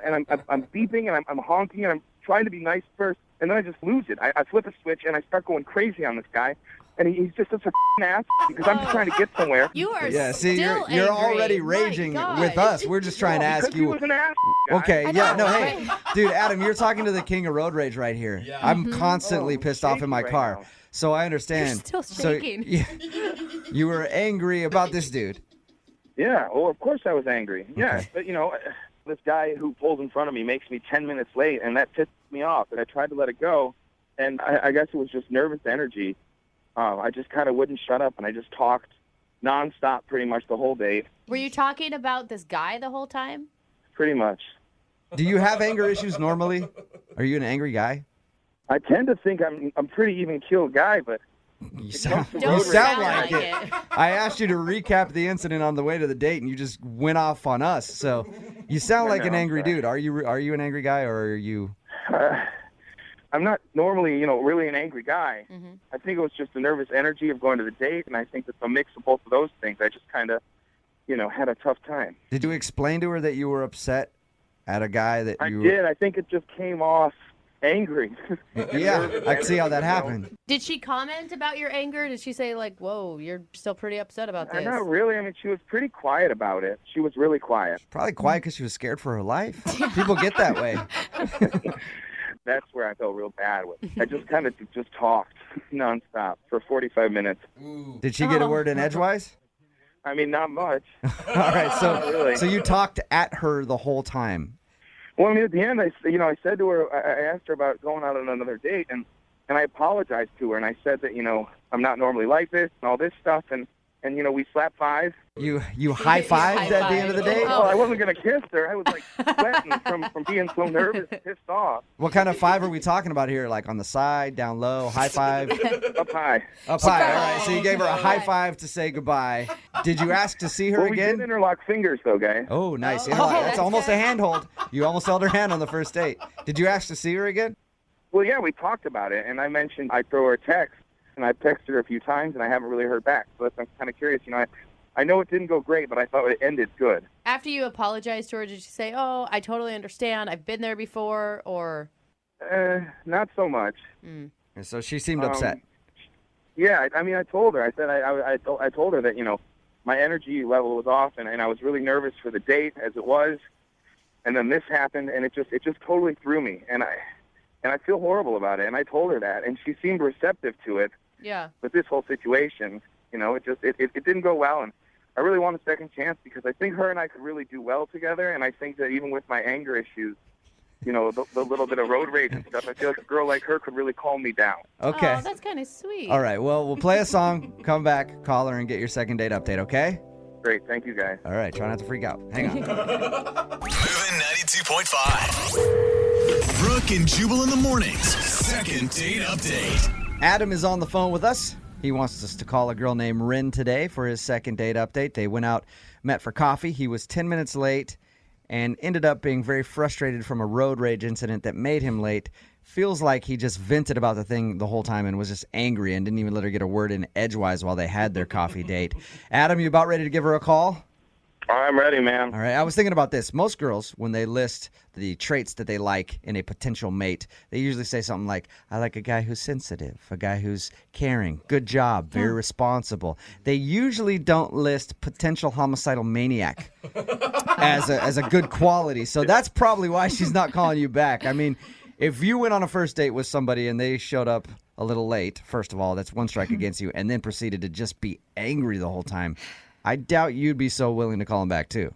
And I'm beeping and I'm honking and I'm trying to be nice first. And then I just lose it. I flip a switch and I start going crazy on this guy. And he's just such a ass because I'm just trying to get somewhere. You are see, still you're angry. already raging with us. We're just trying to ask because you. He was an ass guy. Okay, hey, dude, Adam, you're talking to the king of road rage right here. Yeah. I'm constantly pissed off in my car, so I understand. You're still shaking. So, you were angry about this dude. Yeah, well, of course I was angry. Yeah, Okay. but this guy who pulls in front of me makes me 10 minutes late, and that pissed me off. And I tried to let it go, and I guess it was just nervous energy. I just kind of wouldn't shut up, and I just talked nonstop pretty much the whole date. Were you talking about this guy the whole time? Pretty much. Do you have anger issues normally? Are you an angry guy? I tend to think I'm pretty even-keeled guy, but You sound like it. I asked you to recap the incident on the way to the date, and you just went off on us. So you sound like an angry dude. Are you an angry guy, or are you? I'm not normally, really an angry guy. I think it was just the nervous energy of going to the date, and I think it's a mix of both of those things. I just kind of, had a tough time. Did you explain to her that you were upset at a guy that you... I did. I think it just came off angry. Yeah, I can see how that happened. Did she comment about your anger? Did she say, like, whoa, you're still pretty upset about this? Not really. I mean, she was pretty quiet about it. She was really quiet. Probably quiet because she was scared for her life. People get that way. That's where I felt real bad with. I just kind of just talked nonstop for 45 minutes. Did she get a word in edgewise? I mean, not much. All right, Not really. so you talked at her the whole time. Well, I mean, at the end, I said to her, I asked her about going out on another date, and I apologized to her, and I said that, I'm not normally like this and all this stuff, and we slapped five. You high-fived at the end of the date? Oh, I wasn't going to kiss her. I was, like, sweating from being so nervous and pissed off. What kind of five are we talking about here? Like on the side, down low, high five? Up high. Up high, all right. So you gave her a high five to say goodbye. Did you ask to see her We again? did interlock fingers, though, guys. Oh, nice. Interlock. That's almost a handhold. You almost held her hand on the first date. Did you ask to see her again? Well, yeah, we talked about it, and I mentioned I'd throw her a text, and I texted her a few times, and I haven't really heard back. So I'm kind of curious. I know it didn't go great, but I thought it ended good. After you apologized to her, did you say, "Oh, I totally understand. I've been there before," or? Not so much. And so she seemed upset. Yeah, I mean, I told her. I said I told her that my energy level was off, and I was really nervous for the date as it was, and then this happened, and it just totally threw me, and I feel horrible about it. And I told her that, and she seemed receptive to it. Yeah. But this whole situation, it didn't go well, and I really want a second chance because I think her and I could really do well together, and I think that even with my anger issues, the little bit of road rage and stuff, I feel like a girl like her could really calm me down. Okay. Oh, that's kind of sweet. All right. Well, we'll play a song, come back, call her, and get your second date update, okay? Great. Thank you, guys. All right. Try not to freak out. Hang on. Moving 92.5. Brooke and Jubal in the mornings. Second date update. Adam is on the phone with us. He wants us to call a girl named Rin today for his second date update. They went out, met for coffee. He was 10 minutes late and ended up being very frustrated from a road rage incident that made him late. Feels like he just vented about the thing the whole time and was just angry and didn't even let her get a word in edgewise while they had their coffee date. Adam, you about ready to give her a call? I'm ready, man. All right. I was thinking about this. Most girls, when they list the traits that they like in a potential mate, they usually say something like, I like a guy who's sensitive, a guy who's caring, good job, very responsible. They usually don't list potential homicidal maniac as a good quality. So that's probably why she's not calling you back. I mean, if you went on a first date with somebody and they showed up a little late, first of all, that's one strike against you, and then proceeded to just be angry the whole time, I doubt you'd be so willing to call him back, too.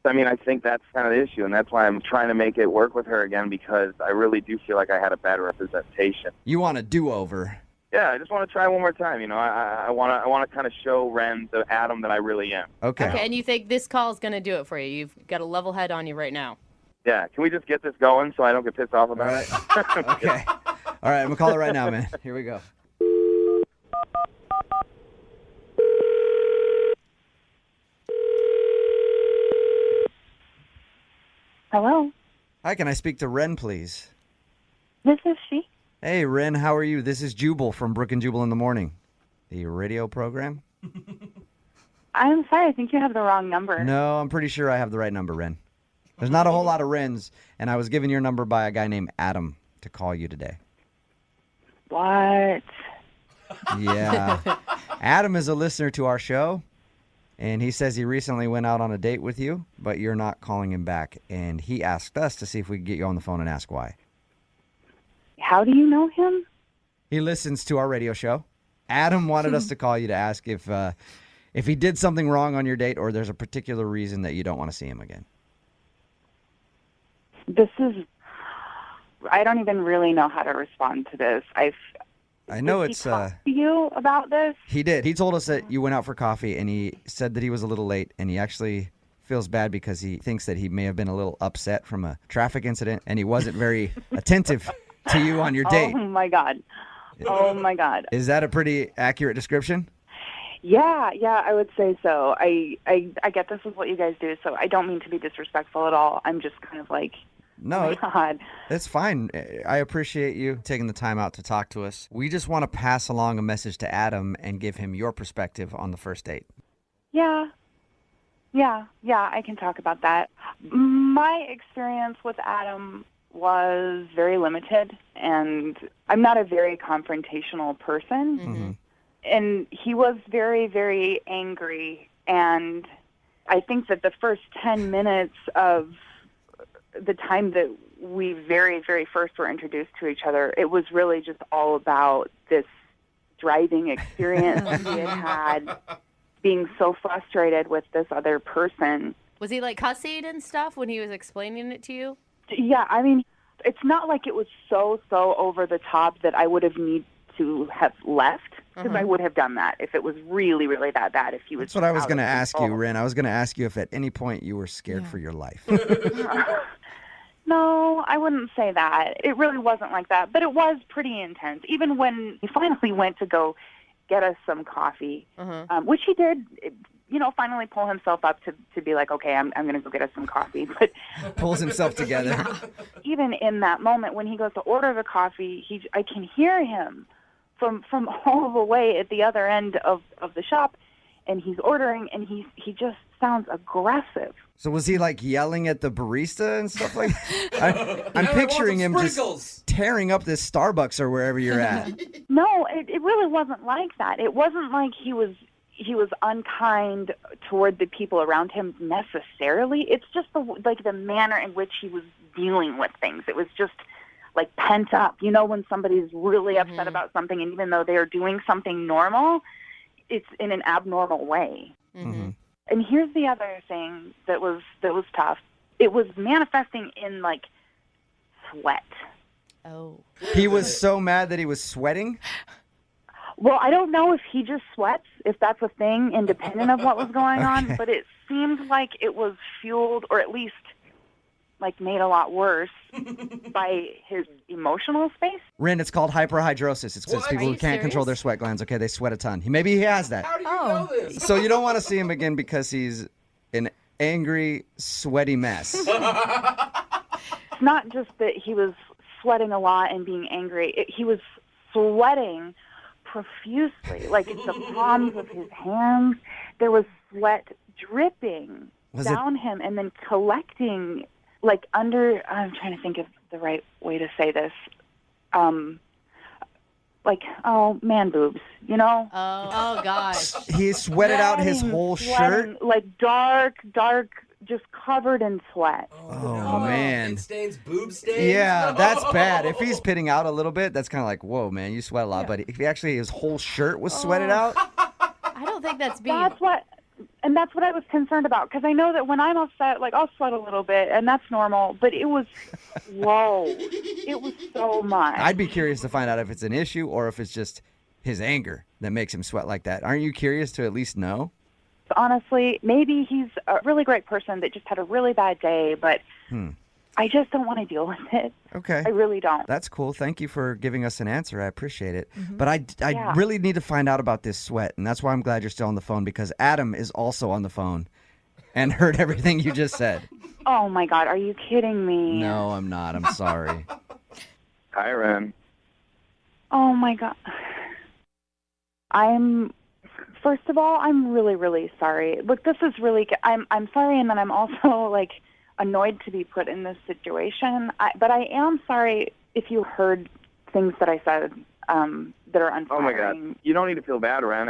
I mean, I think that's kind of the issue, and that's why I'm trying to make it work with her again because I really do feel like I had a bad representation. You want a do-over. Yeah, I just want to try one more time. I want to kind of show Ren the Adam that I really am. Okay. And you think this call is going to do it for you? You've got a level head on you right now. Yeah, can we just get this going so I don't get pissed off about it? Okay. All right, I'm going to call it right now, man. Here we go. Hello. Hi, can I speak to Ren, please? This is she. Hey, Ren, how are you? This is Jubal from Brooke and Jubal in the Morning, the radio program. I'm sorry, I think you have the wrong number. No, I'm pretty sure I have the right number, Ren. There's not a whole lot of Rens, and I was given your number by a guy named Adam to call you today. What? Yeah. Adam is a listener to our show, and he says he recently went out on a date with you, but you're not calling him back, and he asked us to see if we could get you on the phone and ask why. How do you know him? He listens to our radio show. Adam wanted us to call you to ask if he did something wrong on your date or there's a particular reason that you don't want to see him again. I don't even really know how to respond to this. I know Did he talk to you about this? He did. He told us that you went out for coffee, and he said that he was a little late, and he actually feels bad because he thinks that he may have been a little upset from a traffic incident, and he wasn't very attentive to you on your date. Oh, my God. Oh, my God. Is that a pretty accurate description? Yeah, I would say so. I get this is what you guys do, so I don't mean to be disrespectful at all. I'm just kind of like, no, oh my God. It's fine. I appreciate you taking the time out to talk to us. We just want to pass along a message to Adam and give him your perspective on the first date. Yeah, I can talk about that. My experience with Adam was very limited, and I'm not a very confrontational person. Mm-hmm. And he was very, very angry, and I think that the first 10 minutes of the time that we very, very first were introduced to each other, it was really just all about this driving experience he had being so frustrated with this other person. Was he like cussing and stuff when he was explaining it to you? Yeah, I mean, it's not like it was so over the top that I would have need to have left, because I would have done that if it was really, really that bad. If he was. That's what I was going to ask you, control. Ren. I was going to ask you if at any point you were scared for your life. No, I wouldn't say that. It really wasn't like that, but it was pretty intense. Even when he finally went to go get us some coffee, which he did, finally pull himself up to be like, okay, I'm going to go get us some coffee. But Pulls himself together. even in that moment when he goes to order the coffee, I can hear him from all the way at the other end of the shop, and he's ordering, and he just sounds aggressive. So was he like yelling at the barista and stuff like that? I'm picturing him just tearing up this Starbucks or wherever you're at. No, it really wasn't like that. It wasn't like he was unkind toward the people around him necessarily. It's just the manner in which he was dealing with things. It was just like pent up. You know, when somebody's really upset about something, and even though they are doing something normal, it's in an abnormal way. And here's the other thing that was tough. It was manifesting in like sweat. Oh. He was so mad that he was sweating? Well, I don't know if he just sweats, if that's a thing, independent of what was going on, but it seemed like it was fueled, or at least like made a lot worse by his emotional space. Ren, it's called hyperhidrosis. It's people who can't control their sweat glands. Okay, they sweat a ton. Maybe he has that. How do you know this? So you don't want to see him again because he's an angry, sweaty mess. It's not just that he was sweating a lot and being angry. He was sweating profusely, like the palms of his hands. There was sweat dripping down him and then collecting like under, I'm trying to think of the right way to say this, man boobs, you know? Oh gosh. He sweated out his whole shirt? Like dark, just covered in sweat. Oh, man. It stains, boob stains? Yeah, that's bad. If he's pitting out a little bit, that's kind of like, whoa, man, you sweat a lot. But if his whole shirt was sweated out? I don't think that's being... That's what I was concerned about, because I know that when I'm upset, like, I'll sweat a little bit, and that's normal, but it was, whoa, it was so much. I'd be curious to find out if it's an issue or if it's just his anger that makes him sweat like that. Aren't you curious to at least know? Honestly, maybe he's a really great person that just had a really bad day, but I just don't want to deal with it. Okay. I really don't. That's cool. Thank you for giving us an answer. I appreciate it. But I really need to find out about this sweat, and that's why I'm glad you're still on the phone, because Adam is also on the phone and heard everything you just said. Oh, my God. Are you kidding me? No, I'm not. I'm sorry. Hi, Ren. Oh, my God. First of all, I'm really, really sorry. Look, this is really, I'm sorry, and then I'm also, like, annoyed to be put in this situation. But I am sorry if you heard things that I said that are unflattering. Oh, my God. You don't need to feel bad, Ren.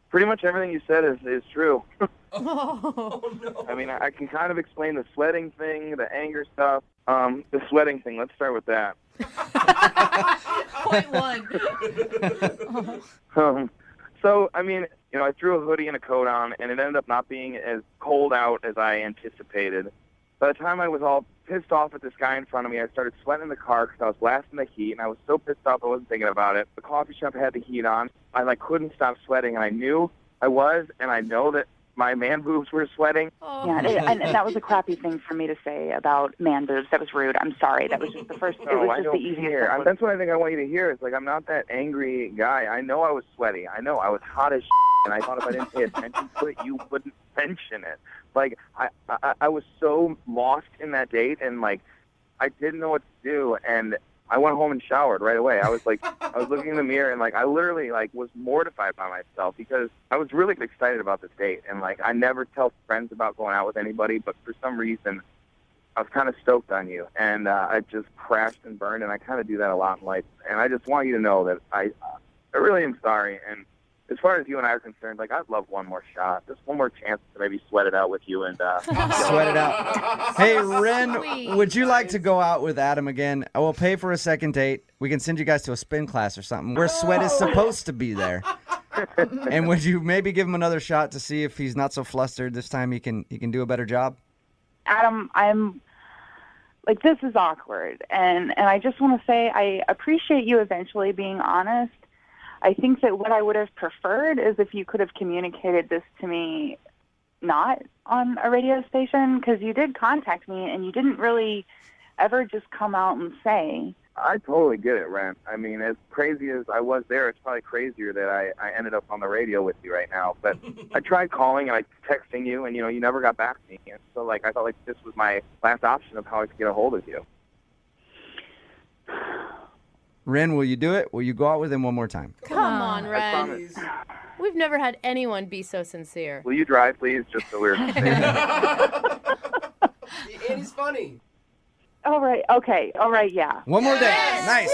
Pretty much everything you said is true. Oh, no. I mean, I can kind of explain the sweating thing, the anger stuff. The sweating thing, let's start with that. Point one. So, I mean, I threw a hoodie and a coat on, and it ended up not being as cold out as I anticipated. By the time I was all pissed off at this guy in front of me, I started sweating in the car because I was blasting the heat, and I was so pissed off I wasn't thinking about it. The coffee shop had the heat on. I couldn't stop sweating, and I knew I was, and I know that my man boobs were sweating. Oh. Yeah, and that was a crappy thing for me to say about man boobs. That was rude. I'm sorry. That was just the first. No, it was I just don't the easiest. care. That's what I think I want you to hear. Is like, I'm not that angry guy. I know I was sweaty. I know I was hot as and I thought if I didn't pay attention to it, you wouldn't mention it. Like, I was so lost in that date, and like, I didn't know what to do, and I went home and showered right away. I was like, I was looking in the mirror, and like, I literally like was mortified by myself because I was really excited about this date, and like, I never tell friends about going out with anybody, but for some reason, I was kind of stoked on you, and I just crashed and burned, and I kind of do that a lot in life, and I just want you to know that I really am sorry, and as far as you and I are concerned, like, I'd love one more shot, just one more chance to maybe sweat it out with you and sweat it out. Hey, Ren, would you like to go out with Adam again? I will pay for a second date. We can send you guys to a spin class or something where sweat is supposed to be there. And would you maybe give him another shot to see if he's not so flustered this time? He can do a better job. Adam, I'm like, this is awkward, and I just want to say I appreciate you eventually being honest. I think that what I would have preferred is if you could have communicated this to me not on a radio station, because you did contact me and you didn't really ever just come out and say. I totally get it, Ren. I mean, as crazy as I was there, it's probably crazier that I ended up on the radio with you right now. But I tried calling and I texting you, and, you never got back to me. And so, I felt like this was my last option of how I could get a hold of you. Ren, will you do it? Will you go out with him one more time? Come on, I Ren. promise. We've never had anyone be so sincere. Will you drive, please, just so we're safe? And he's funny. All right. Okay. All right. Yeah. One more day. Nice.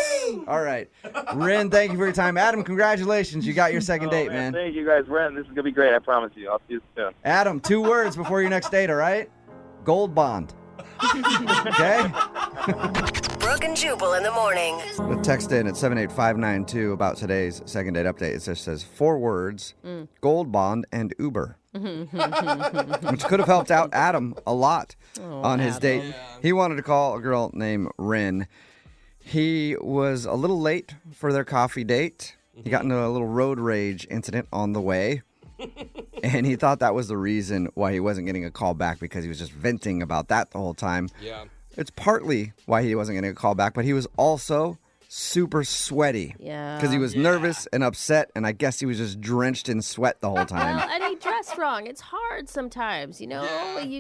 All right. Ren, thank you for your time. Adam, congratulations. You got your second date, man. Thank you, guys. Ren, this is going to be great. I promise you. I'll see you soon. Adam, 2 words before your next date, all right? Gold bond. Okay? Brooke and Jubal in the morning. The text in at 78592 about today's second date update. It just says 4 words, gold bond and Uber. Which could have helped out Adam a lot on his date. He wanted to call a girl named Ren. He was a little late for their coffee date. He got into a little road rage incident on the way. And he thought that was the reason why he wasn't getting a call back, because he was just venting about that the whole time. Yeah. It's partly why he wasn't getting a call back, but he was also super sweaty. Yeah. Because he was nervous and upset, and I guess he was just drenched in sweat the whole time. Well, and he dressed wrong. It's hard sometimes, You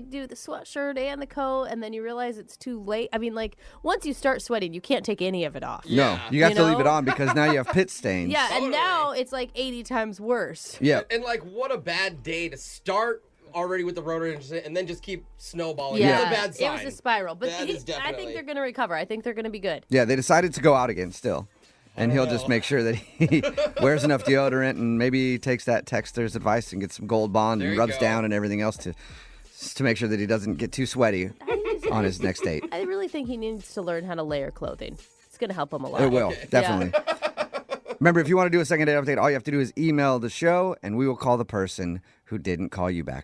do the sweatshirt and the coat, and then you realize it's too late. I mean, once you start sweating, you can't take any of it off. No, you have to leave it on because now you have pit stains. Yeah, and now it's 80 times worse. Yeah. And what a bad day to start already with the rotor incident and then just keep snowballing. Yeah. It's a bad sign. It was a spiral. But That is I definitely. think they're going to recover. I think they're going to be good. Yeah, they decided to go out again still. And he'll just make sure that he wears enough deodorant and maybe takes that texter's advice and gets some Gold Bond and rubs down and everything else to make sure that he doesn't get too sweaty on his next date. I really think he needs to learn how to layer clothing. It's going to help him a lot. It will, definitely. Remember, if you want to do a second date update, all you have to do is email the show, and we will call the person who didn't call you back.